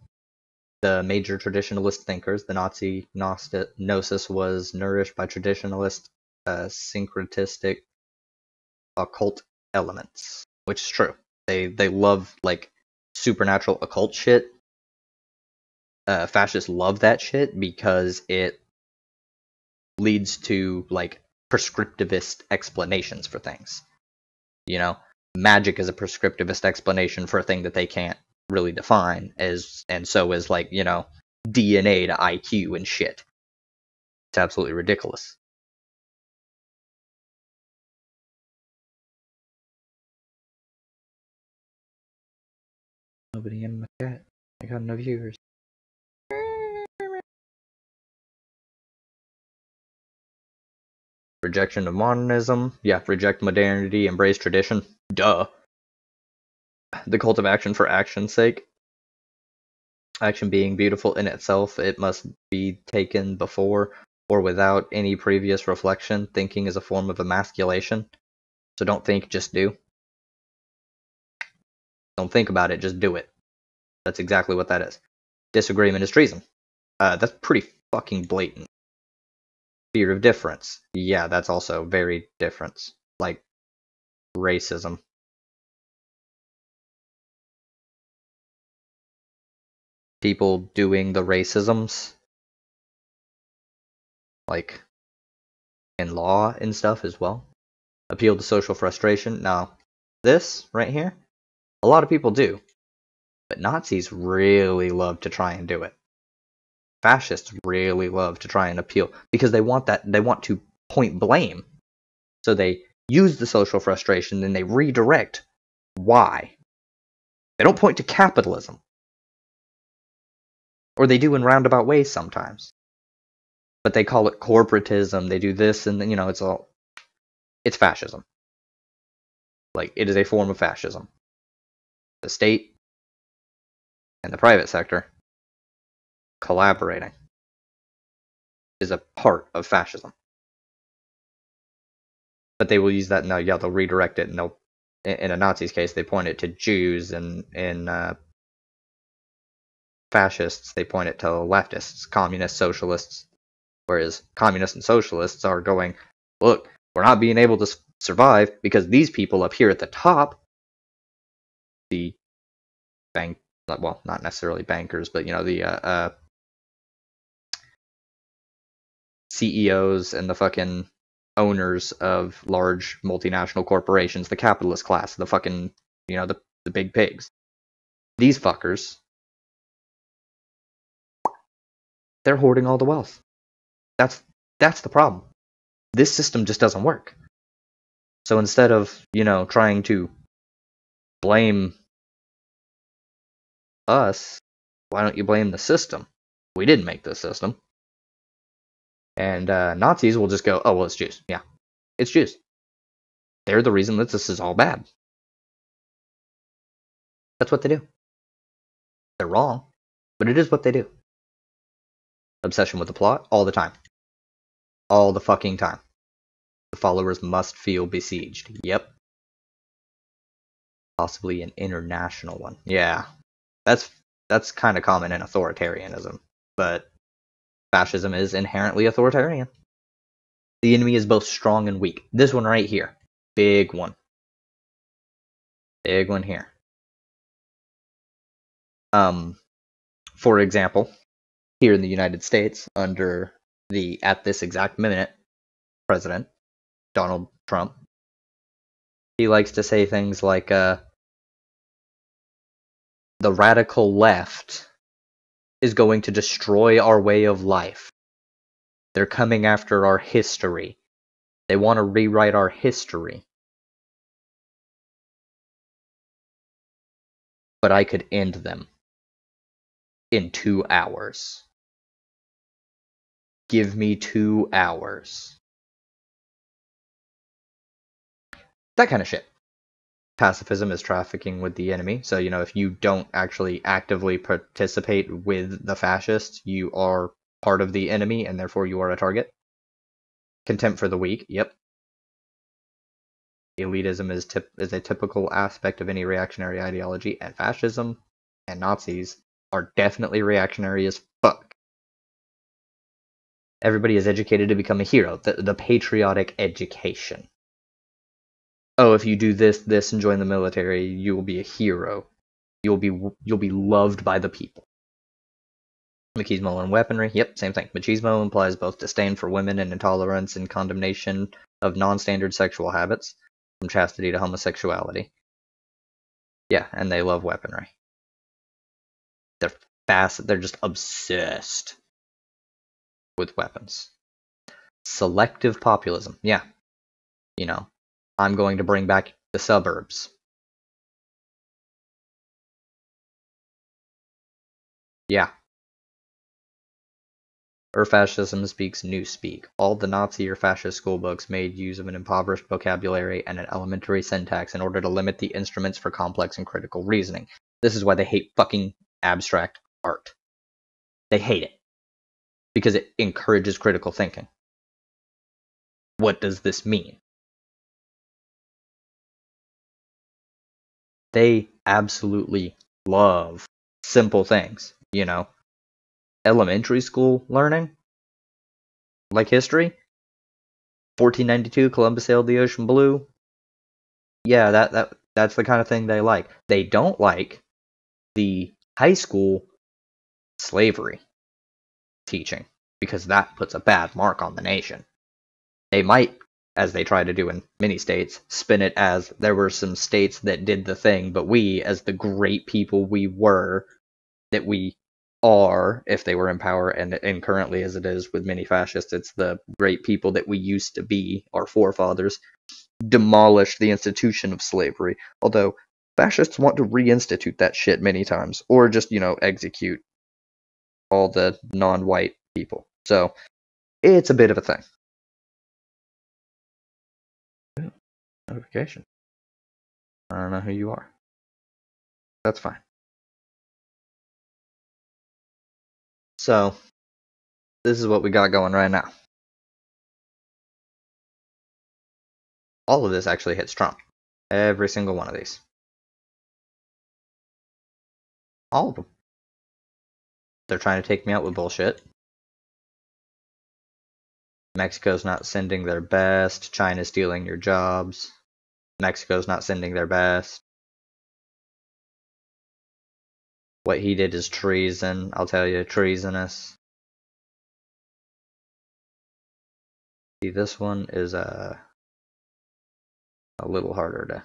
the major traditionalist thinkers. The Nazi gnosis was nourished by traditionalist, syncretistic, occult elements, which is true. They love like supernatural occult shit. Fascists love that shit because it leads to like prescriptivist explanations for things. You know, magic is a prescriptivist explanation for a thing that they can't really define, and so is like, you know, DNA to IQ and shit. It's absolutely ridiculous. Nobody in my chat. I got no viewers. Rejection of modernism. Yeah, reject modernity, embrace tradition. Duh. The cult of action for action's sake. Action being beautiful in itself, it must be taken before or without any previous reflection. Thinking is a form of emasculation. So don't think, just do. Don't think about it, just do it. That's exactly what that is. Disagreement is treason. That's pretty fucking blatant. Fear of difference. Yeah, that's also very different. Like, racism. People doing the racisms. Like, in law and stuff as well. Appeal to social frustration. Now, this right here, a lot of people do. But Nazis really love to try and do it. Fascists really love to try and appeal because they want to point blame. So they use the social frustration and they redirect why. They don't point to capitalism. Or they do in roundabout ways sometimes. But they call it corporatism, they do this, and then, it's fascism. Like, it is a form of fascism. The state and the private sector collaborating is a part of fascism. But they will use that, now, yeah, they'll redirect it, and they'll, in a Nazi's case, they point it to Jews, and in fascists, they point it to leftists, communists, socialists. Whereas communists and socialists are going, look, we're not being able to survive because these people up here at the top, the bank, well, not necessarily bankers, but, the CEOs and the fucking owners of large multinational corporations, the capitalist class, the fucking, the big pigs. These fuckers, they're hoarding all the wealth. That's the problem. This system just doesn't work. So instead of, trying to blame us, why don't you blame the system? We didn't make this system. And Nazis will just go, oh, well, it's Jews. Yeah, it's Jews. They're the reason that this is all bad. That's what they do. They're wrong, but it is what they do. Obsession with the plot, all the time. All the fucking time. The followers must feel besieged. Yep. Possibly an international one. Yeah. That's kind of common in authoritarianism. But fascism is inherently authoritarian. The enemy is both strong and weak. This one right here. Big one. Big one here. For example, here in the United States, under the, at this exact minute, President Donald Trump, he likes to say things like, the radical left is going to destroy our way of life. They're coming after our history. They want to rewrite our history. But I could end them in 2 hours. Give me 2 hours. That kind of shit. Pacifism is trafficking with the enemy. So, if you don't actually actively participate with the fascists, you are part of the enemy, and therefore you are a target. Contempt for the weak. Yep. Elitism is a typical aspect of any reactionary ideology, and fascism and Nazis are definitely reactionary as fuck. Everybody is educated to become a hero. The patriotic education. Oh, if you do this, and join the military, you will be a hero. You'll be loved by the people. Machismo and weaponry. Yep, same thing. Machismo implies both disdain for women and intolerance and condemnation of non-standard sexual habits, from chastity to homosexuality. Yeah, and they love weaponry. They're fast. They're just obsessed with weapons. Selective populism. Yeah. I'm going to bring back the suburbs. Yeah. Or fascism speaks newspeak. All the Nazi or fascist schoolbooks made use of an impoverished vocabulary and an elementary syntax in order to limit the instruments for complex and critical reasoning. This is why they hate fucking abstract art. They hate it. Because it encourages critical thinking. What does this mean? They absolutely love simple things, you know. Elementary school learning, like history. 1492, Columbus sailed the ocean blue. Yeah, that's the kind of thing they like. They don't like the high school slavery teaching, because that puts a bad mark on the nation. They might, as they try to do in many states, spin it as there were some states that did the thing, but we, as the great people we were, that we are, if they were in power, and currently as it is with many fascists, it's the great people that we used to be, our forefathers, demolished the institution of slavery. Although, fascists want to reinstitute that shit many times, or just, you know, execute all the non-white people. So, it's a bit of a thing. Notification. I don't know who you are. That's fine. So, this is what we got going right now. All of this actually hits Trump. Every single one of these. All of them. They're trying to take me out with bullshit. Mexico's not sending their best. China's stealing your jobs. Mexico's not sending their best. What he did is treason. I'll tell you, treasonous. See, this one is a little harder to...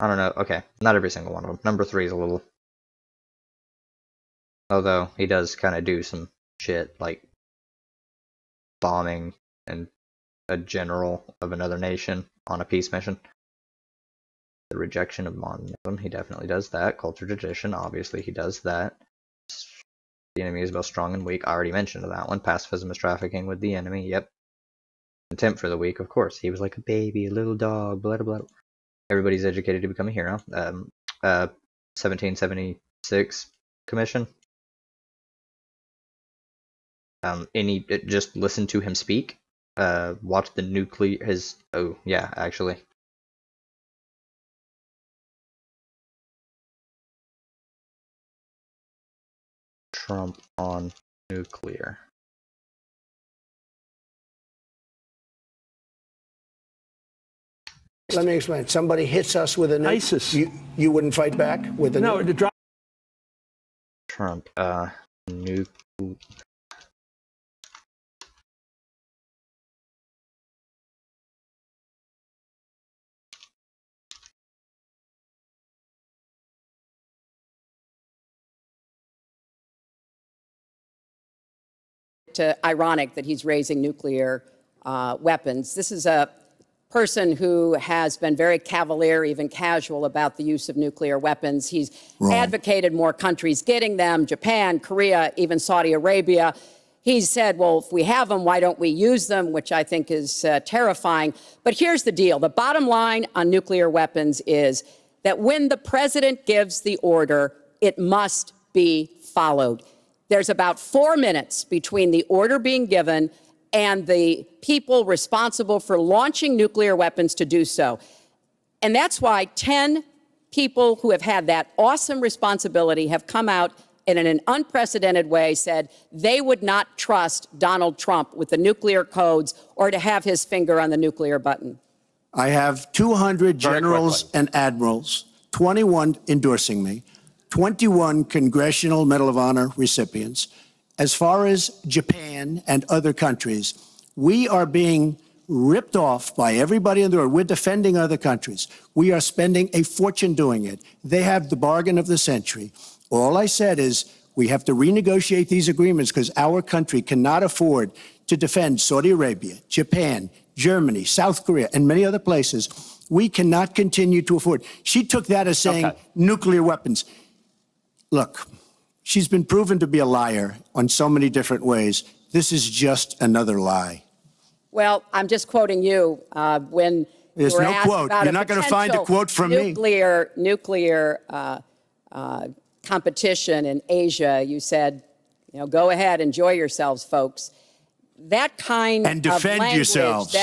I don't know. Okay, not every single one of them. Number 3 is a little... Although, he does kind of do some shit, like bombing and a general of another nation on a peace mission. The rejection of monism, he definitely does that. Culture tradition, obviously he does that. The enemy is both strong and weak. I already mentioned that one. Pacifism is trafficking with the enemy. Yep. Contempt for the weak, of course. He was like a baby, a little dog, blah, blah, blah. Everybody's educated to become a hero. 1776 Commission. Just listen to him speak. Watch the nuclear, oh, yeah, actually. Trump on nuclear. Let me explain. Somebody hits us with a nuke. ISIS. You wouldn't fight back with a nuke? No, to drop. Trump, nuke. Ironic that he's raising nuclear weapons. This is a person who has been very cavalier, even casual, about the use of nuclear weapons. He's advocated more countries getting them, Japan, Korea, even Saudi Arabia. He's said, well, if we have them, why don't we use them, which I think is terrifying. But here's the deal. The bottom line on nuclear weapons is that when the president gives the order, it must be followed. There's about 4 minutes between the order being given and the people responsible for launching nuclear weapons to do so. And that's why 10 people who have had that awesome responsibility have come out and in an unprecedented way said they would not trust Donald Trump with the nuclear codes or to have his finger on the nuclear button. I have 200 generals and admirals, 21 endorsing me, 21 Congressional Medal of Honor recipients. As far as Japan and other countries, we are being ripped off by everybody in the world. We're defending other countries. We are spending a fortune doing it. They have the bargain of the century. All I said is we have to renegotiate these agreements because our country cannot afford to defend Saudi Arabia, Japan, Germany, South Korea, and many other places. We cannot continue to afford. She took that as saying nuclear weapons. Look, She's been proven to be a liar on so many different ways. This is just another lie. Well, I'm just quoting you when There's you were no asked quote. about You're not going to find a quote from me. Nuclear competition in Asia. You said, you know, go ahead, enjoy yourselves, folks. That kind and defend of language, yourselves.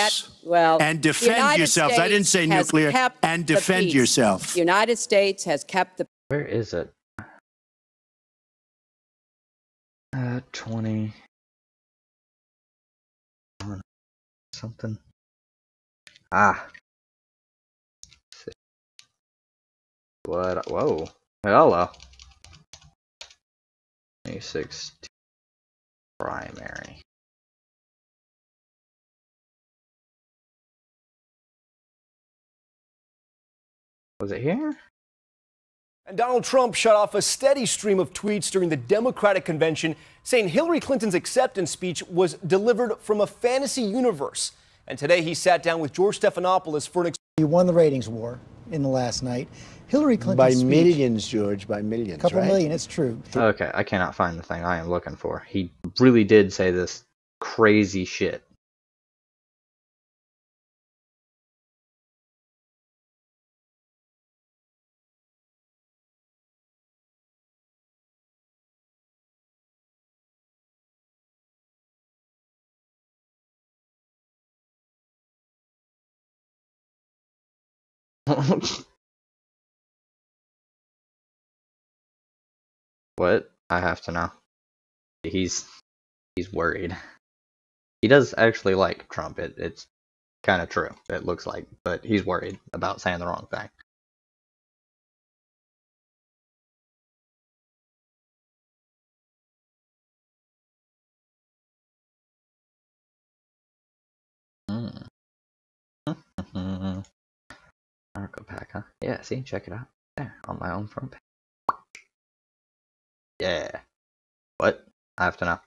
And defend yourselves. I didn't say nuclear. And defend yourself. The United States has kept the. Where is it? 20 something. Ah. What? Whoa. Hello. 26 primary. Was it here? And Donald Trump shut off a steady stream of tweets during the Democratic convention saying Hillary Clinton's acceptance speech was delivered from a fantasy universe. And today he sat down with George Stephanopoulos for an. He won the ratings war in the last night. Hillary Clinton's by speech, millions, George, by millions, a couple right? million, it's true. Okay, I cannot find the thing I am looking for. He really did say this crazy shit. What? I have to know. He's worried. He does actually like Trump. It's kind of true. It looks like, but he's worried about saying the wrong thing. Narco pack, huh? Yeah, see, check it out. There, on my own front page. Yeah. What? I have to know.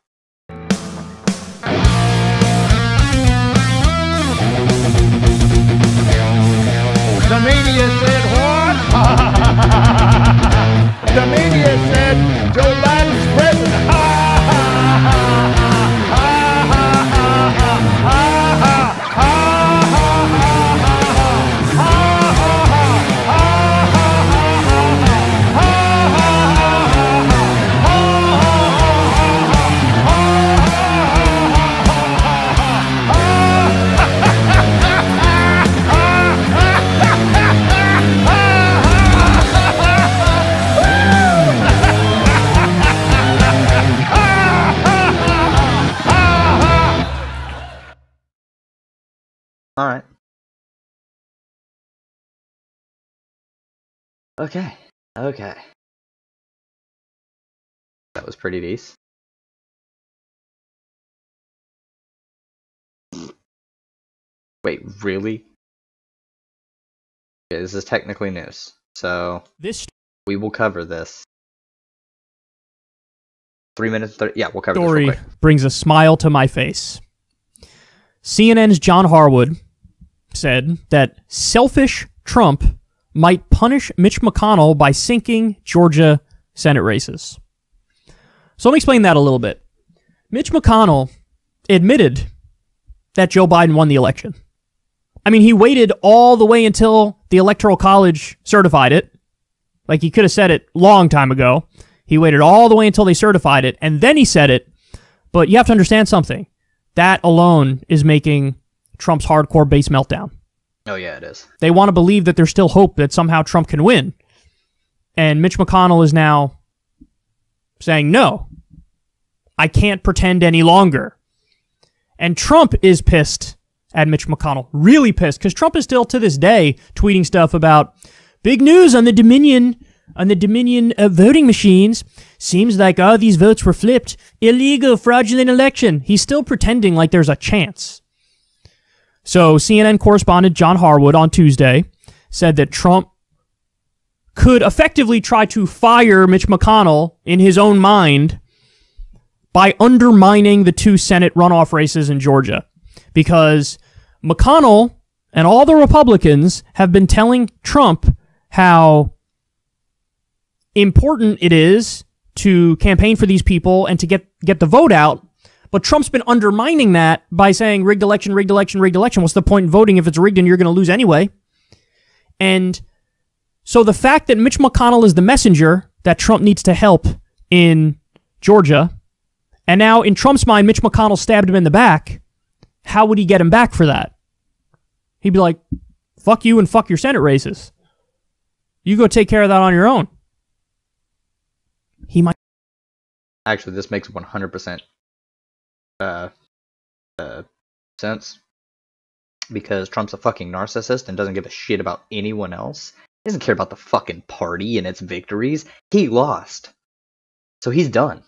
The media said what? The media said Joe Biden's president. Alright. Okay. Okay. That was pretty decent. Wait, really? Okay, this is technically news. So, we will cover this. 3 minutes, 30, yeah, we'll cover this real quick. Brings a smile to my face. CNN's John Harwood said that selfish Trump might punish Mitch McConnell by sinking Georgia Senate races. So let me explain that a little bit. Mitch McConnell admitted that Joe Biden won the election. I mean, he waited all the way until the Electoral College certified it. Like, he could have said it long time ago. He waited all the way until they certified it, and then he said it. But you have to understand something. That alone is making Trump's hardcore base meltdown. Oh, yeah, it is. They want to believe that there's still hope that somehow Trump can win. And Mitch McConnell is now saying, no, I can't pretend any longer. And Trump is pissed at Mitch McConnell, really pissed, because Trump is still to this day tweeting stuff about big news on the Dominion voting machines. Seems like these votes were flipped. Illegal, fraudulent election. He's still pretending like there's a chance. So CNN correspondent John Harwood on Tuesday said that Trump could effectively try to fire Mitch McConnell in his own mind by undermining the 2 Senate runoff races in Georgia. Because McConnell and all the Republicans have been telling Trump how important it is to campaign for these people and to get the vote out. But Trump's been undermining that by saying rigged election, rigged election, rigged election. What's the point in voting if it's rigged and you're going to lose anyway? And so the fact that Mitch McConnell is the messenger that Trump needs to help in Georgia, and now in Trump's mind, Mitch McConnell stabbed him in the back, how would he get him back for that? He'd be like, fuck you and fuck your Senate races. You go take care of that on your own. He might. Actually, this makes 100% sense. Because Trump's a fucking narcissist and doesn't give a shit about anyone else. He doesn't care about the fucking party and its victories. He lost. So he's done.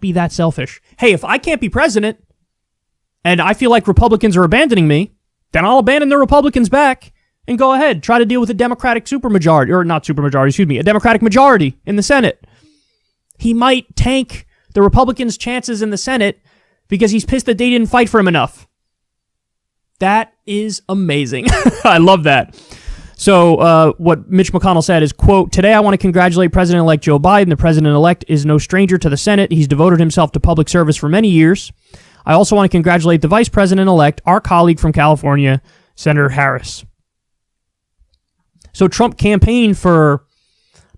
Be that selfish. Hey, if I can't be president and I feel like Republicans are abandoning me, then I'll abandon the Republicans back and go ahead, try to deal with a Democratic supermajority, or not supermajority, excuse me, a Democratic majority in the Senate. He might tank the Republicans' chances in the Senate because he's pissed that they didn't fight for him enough. That is amazing. I love that. So what Mitch McConnell said is, quote, "Today I want to congratulate President-elect Joe Biden. The president-elect is no stranger to the Senate. He's devoted himself to public service for many years. I also want to congratulate the vice president-elect, our colleague from California, Senator Harris." So Trump campaigned for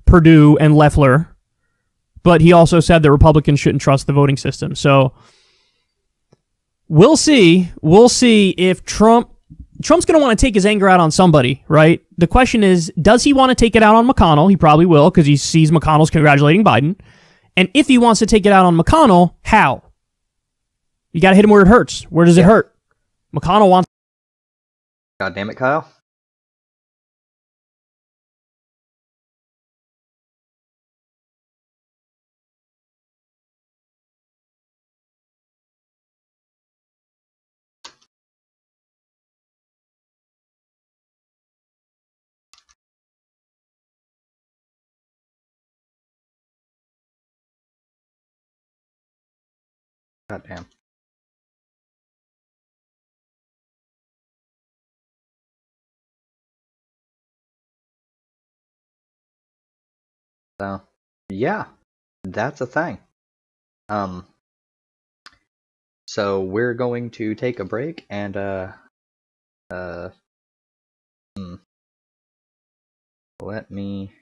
Perdue and Loeffler, but he also said that Republicans shouldn't trust the voting system. So we'll see. We'll see if Trump's going to want to take his anger out on somebody, right? The question is, does he want to take it out on McConnell? He probably will, because he sees McConnell's congratulating Biden. And if he wants to take it out on McConnell, how? You got to hit him where it hurts. Where does it hurt? McConnell wants... God damn it, Kyle. God damn. So, yeah, that's a thing. So we're going to take a break and, let me,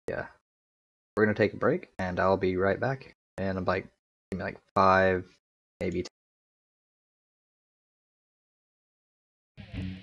yeah, we're going to take a break and I'll be right back. And I'm like, give me like 5, maybe 10.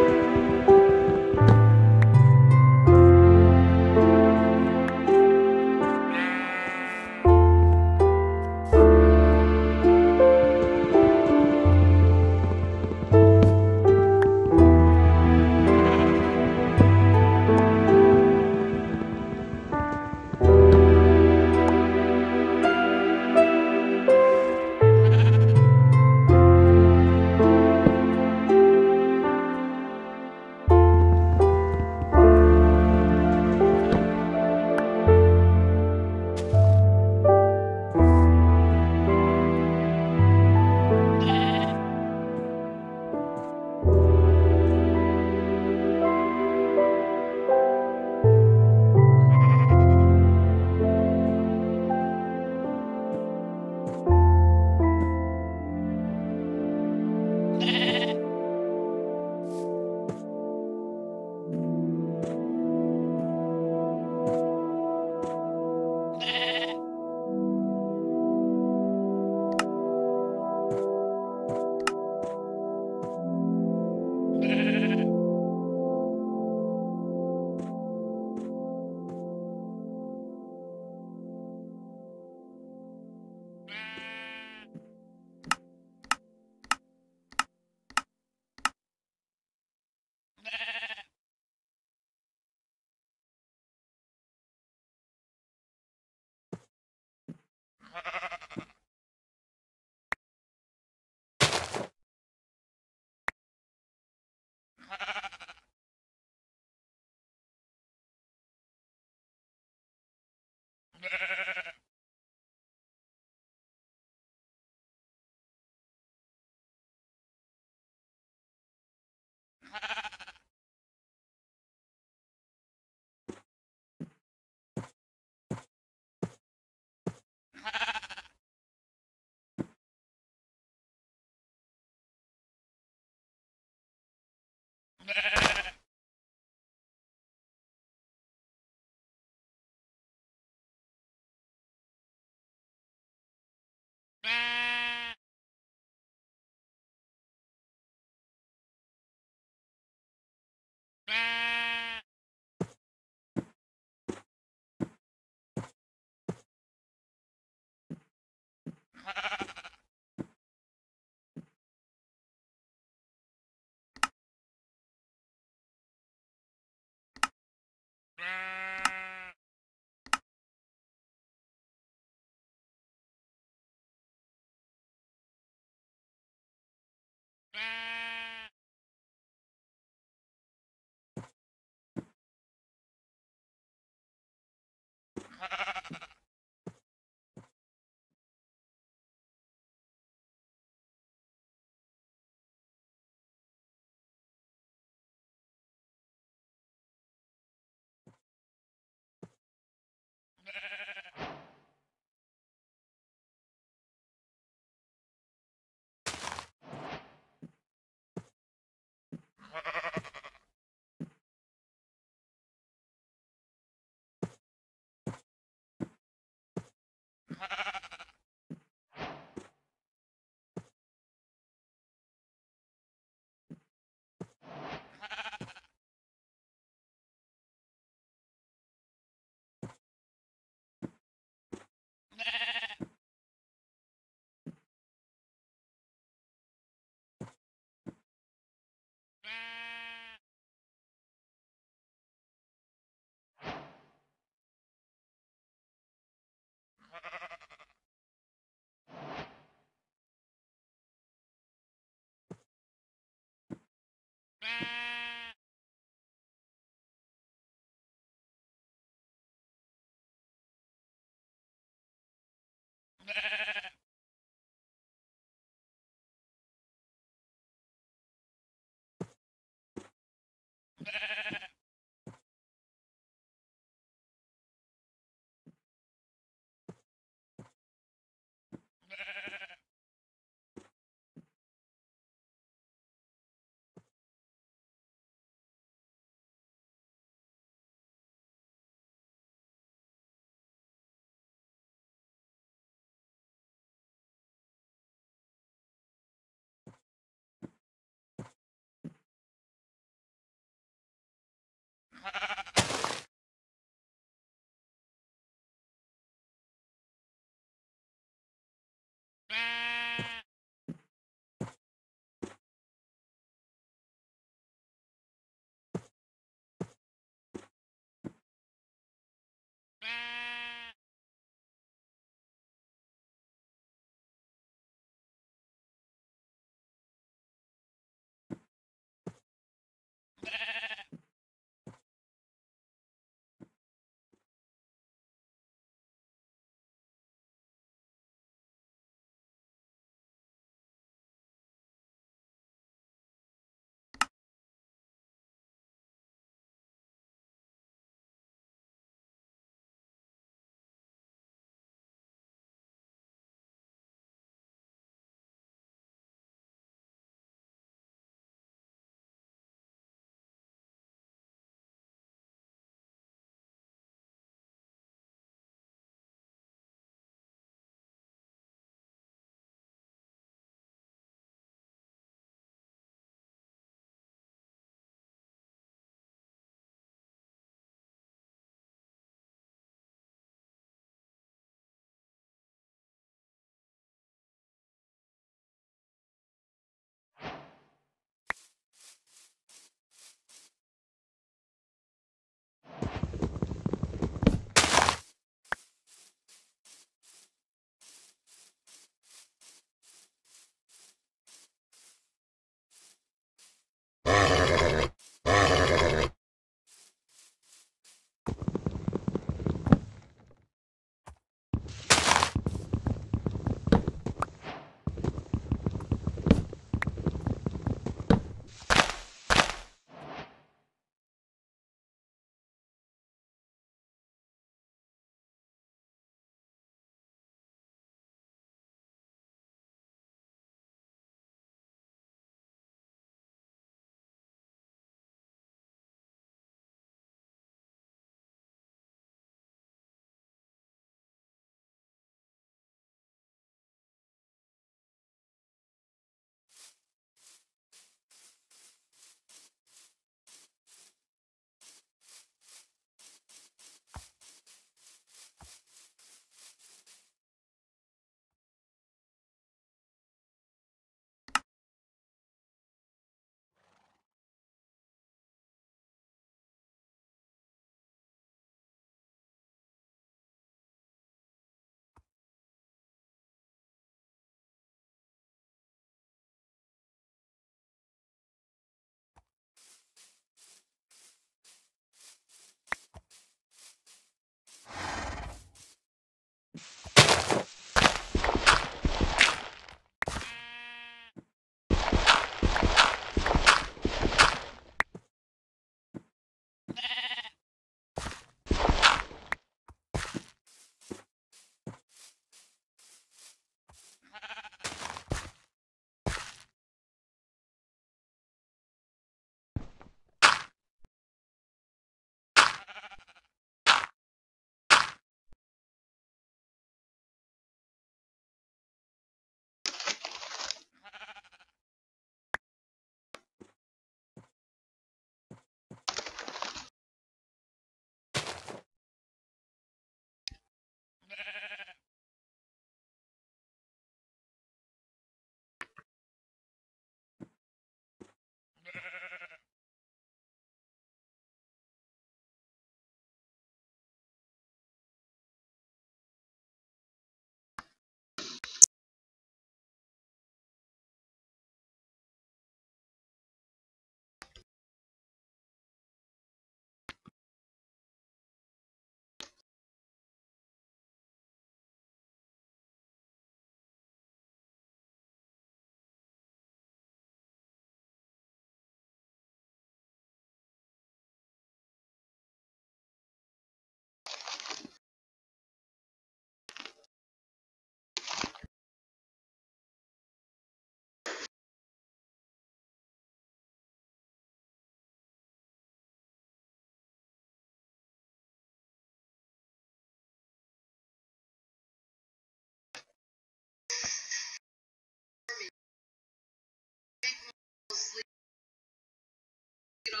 People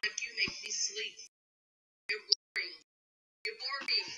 like you make me sleep. You're boring. You're boring.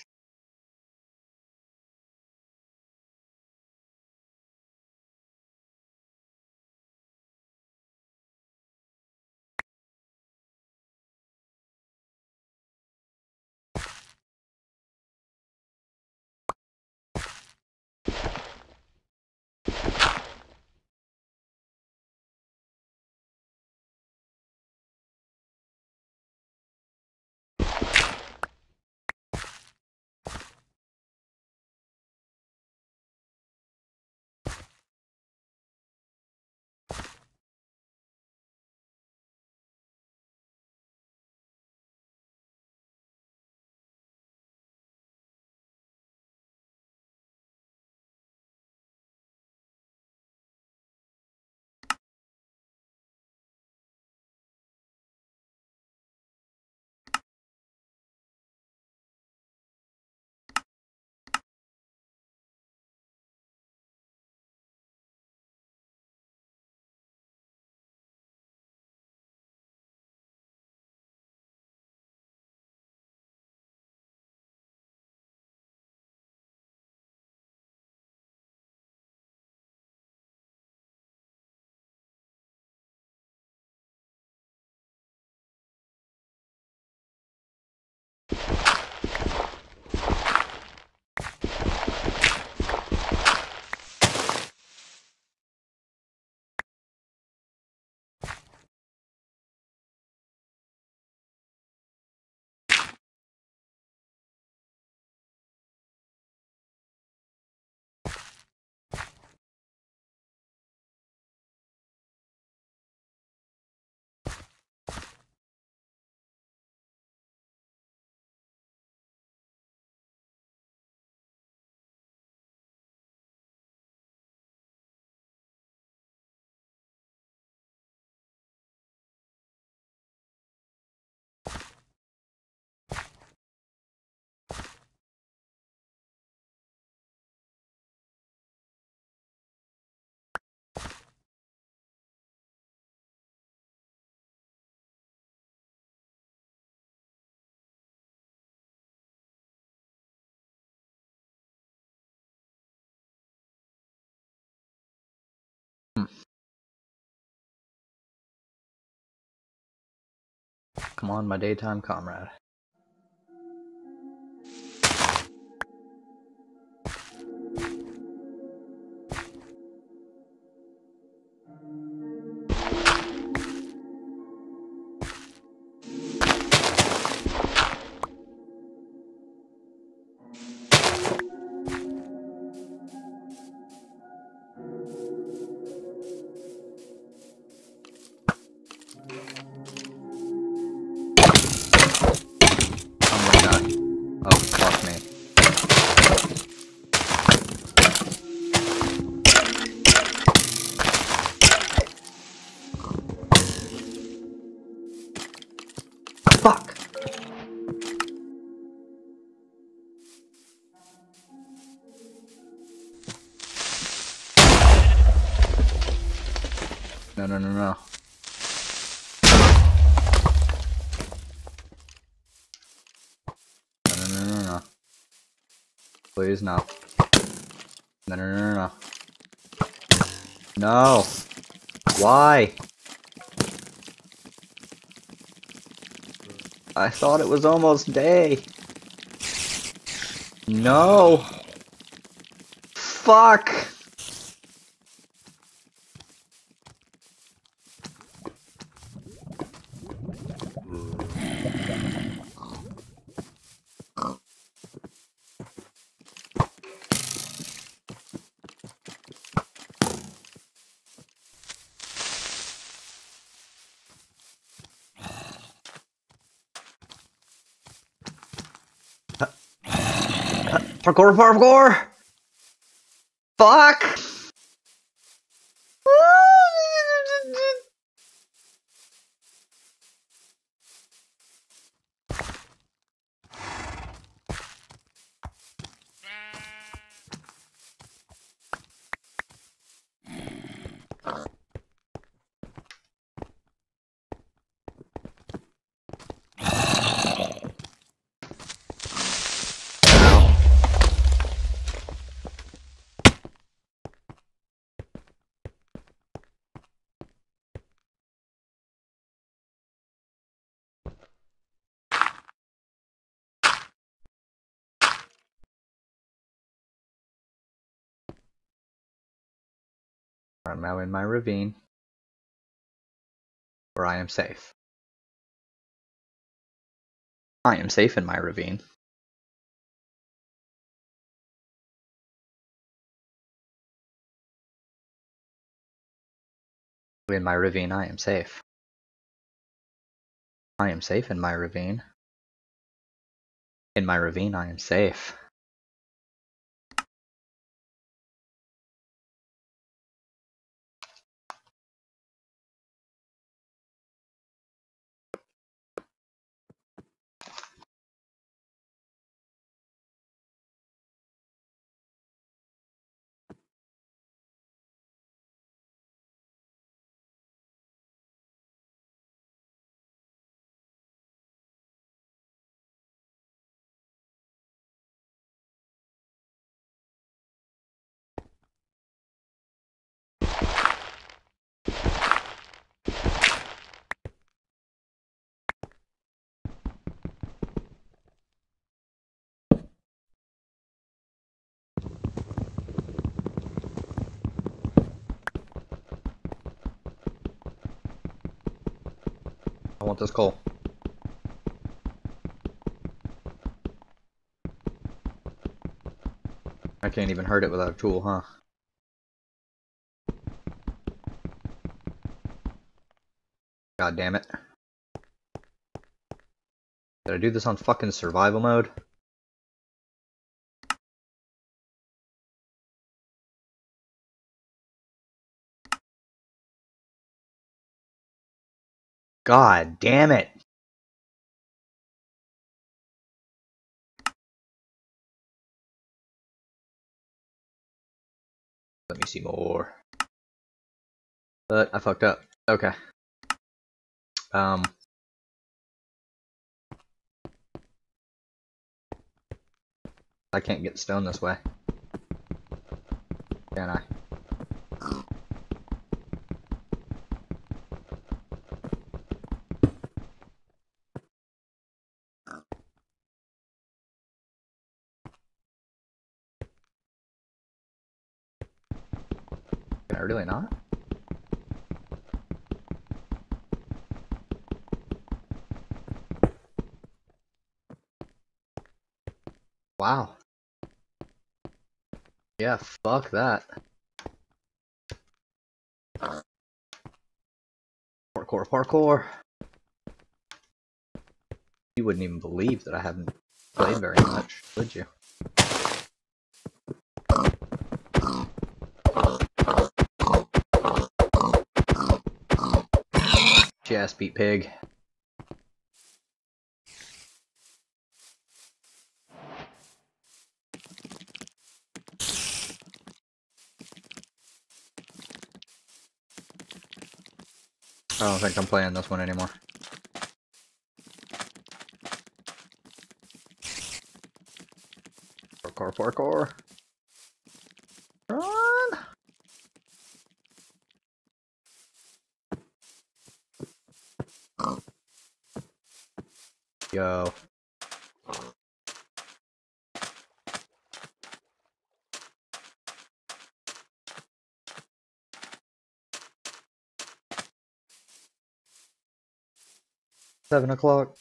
Come on, my daytime comrade. Oh, fuck me. Fuck! No, no, no, no. No, no, no, no, no. Please, no. No, no, no, no, no. No! Why? I thought it was almost day. No! Fuck! Parkour, parkour! Fuck! I'm now in my ravine, where I am safe. I am safe in my ravine. In my ravine, I am safe. I am safe in my ravine. In my ravine, I am safe. I want this coal. I can't even hurt it without a tool, huh? God damn it. Did I do this on fucking survival mode? God damn it! Let me see more. But I fucked up. Okay. I can't get stone this way. Can I? Can I really not? Wow. Yeah, fuck that. Parkour, parkour. You wouldn't even believe that I haven't played very much, would you? Ass beat pig. I don't think I'm playing this one anymore. Parkour, parkour. Run! Yo. Seven o'clock.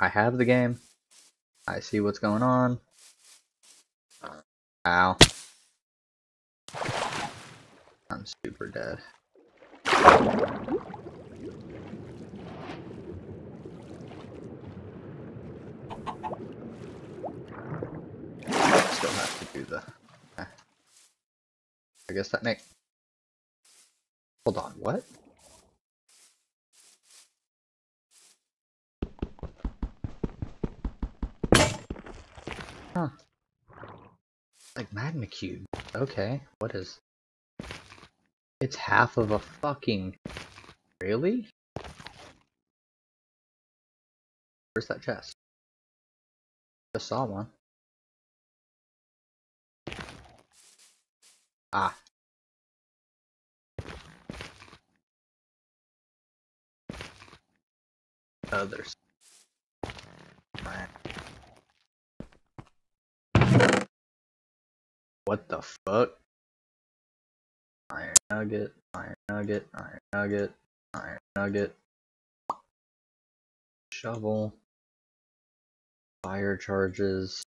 I have the game. I see what's going on. Ow. I'm super dead. Still have to do the... I guess that makes... Hold on, what? Huh. Like magma cube. Okay, what is... It's half of a fucking... Really? Where's that chest? Just saw one. Ah. Others. What the fuck? nugget, iron nugget, iron nugget, iron nugget, shovel, fire charges,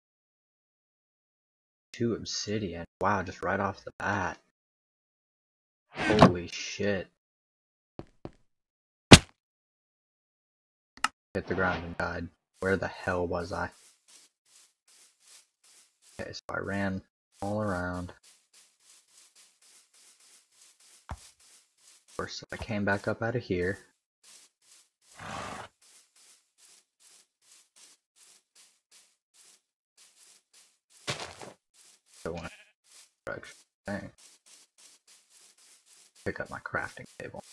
2 obsidian. Wow, just right off the bat. Holy shit. Hit the ground and died. Where the hell was I? Okay, so I ran all around. Of course, I came back up out of here. So went direction. Dang. Pick up my crafting table.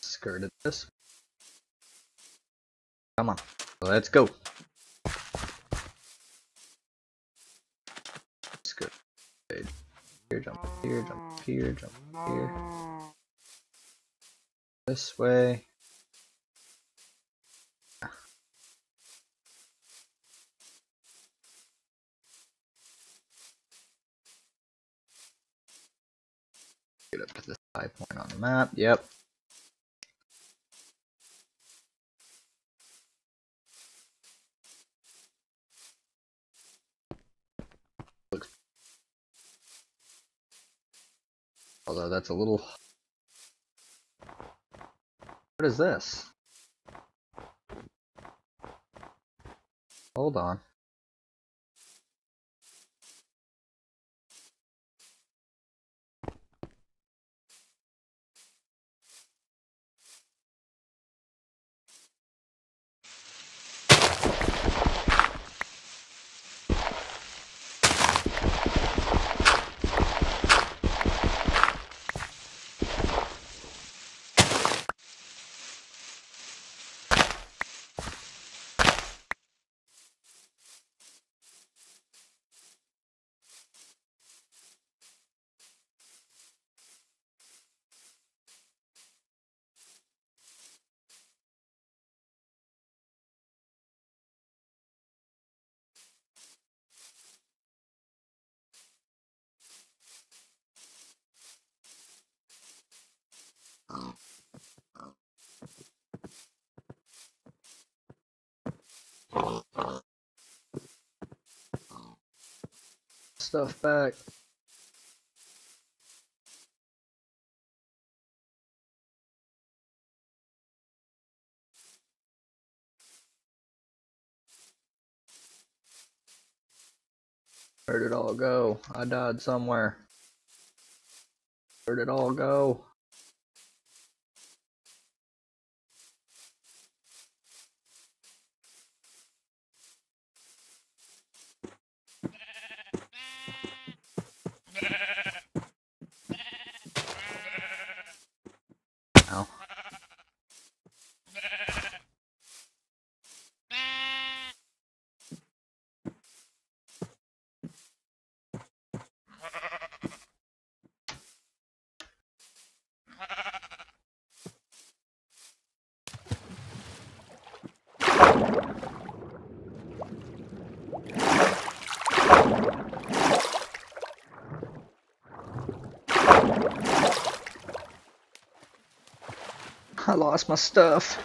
Skirted this. Come on, let's go. Let's go. Here, jump up here, jump up here, jump up here. This way. Get up to this high point on the map. Yep. Looks. Although that's a little. What is this? Hold on. Stuff back. Where'd it all go? I died somewhere. Where'd it all go? Ow. I lost my stuff.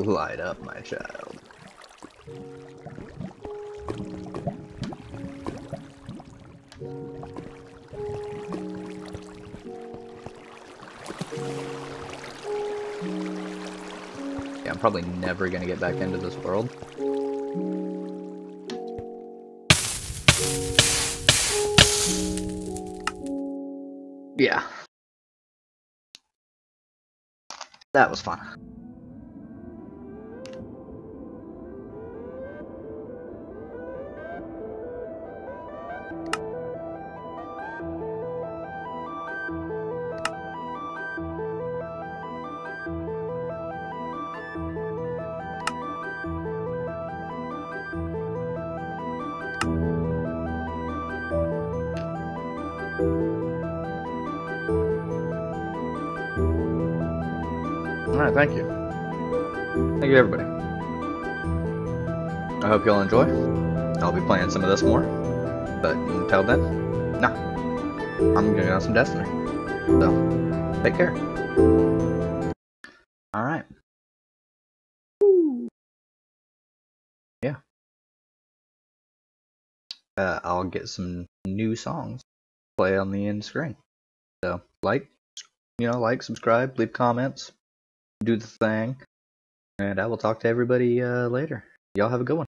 Light up, my child. Yeah, I'm probably never gonna get back into this world. Yeah. That was fun. Alright, thank you. Thank you, everybody. I hope you'll enjoy. I'll be playing some of this more. But until then, no. I'm gonna go on some Destiny. So, take care. Alright. Yeah. I'll get some new songs to play on the end screen. So, like, subscribe, leave comments, do the thing. And I will talk to everybody later. Y'all have a good one.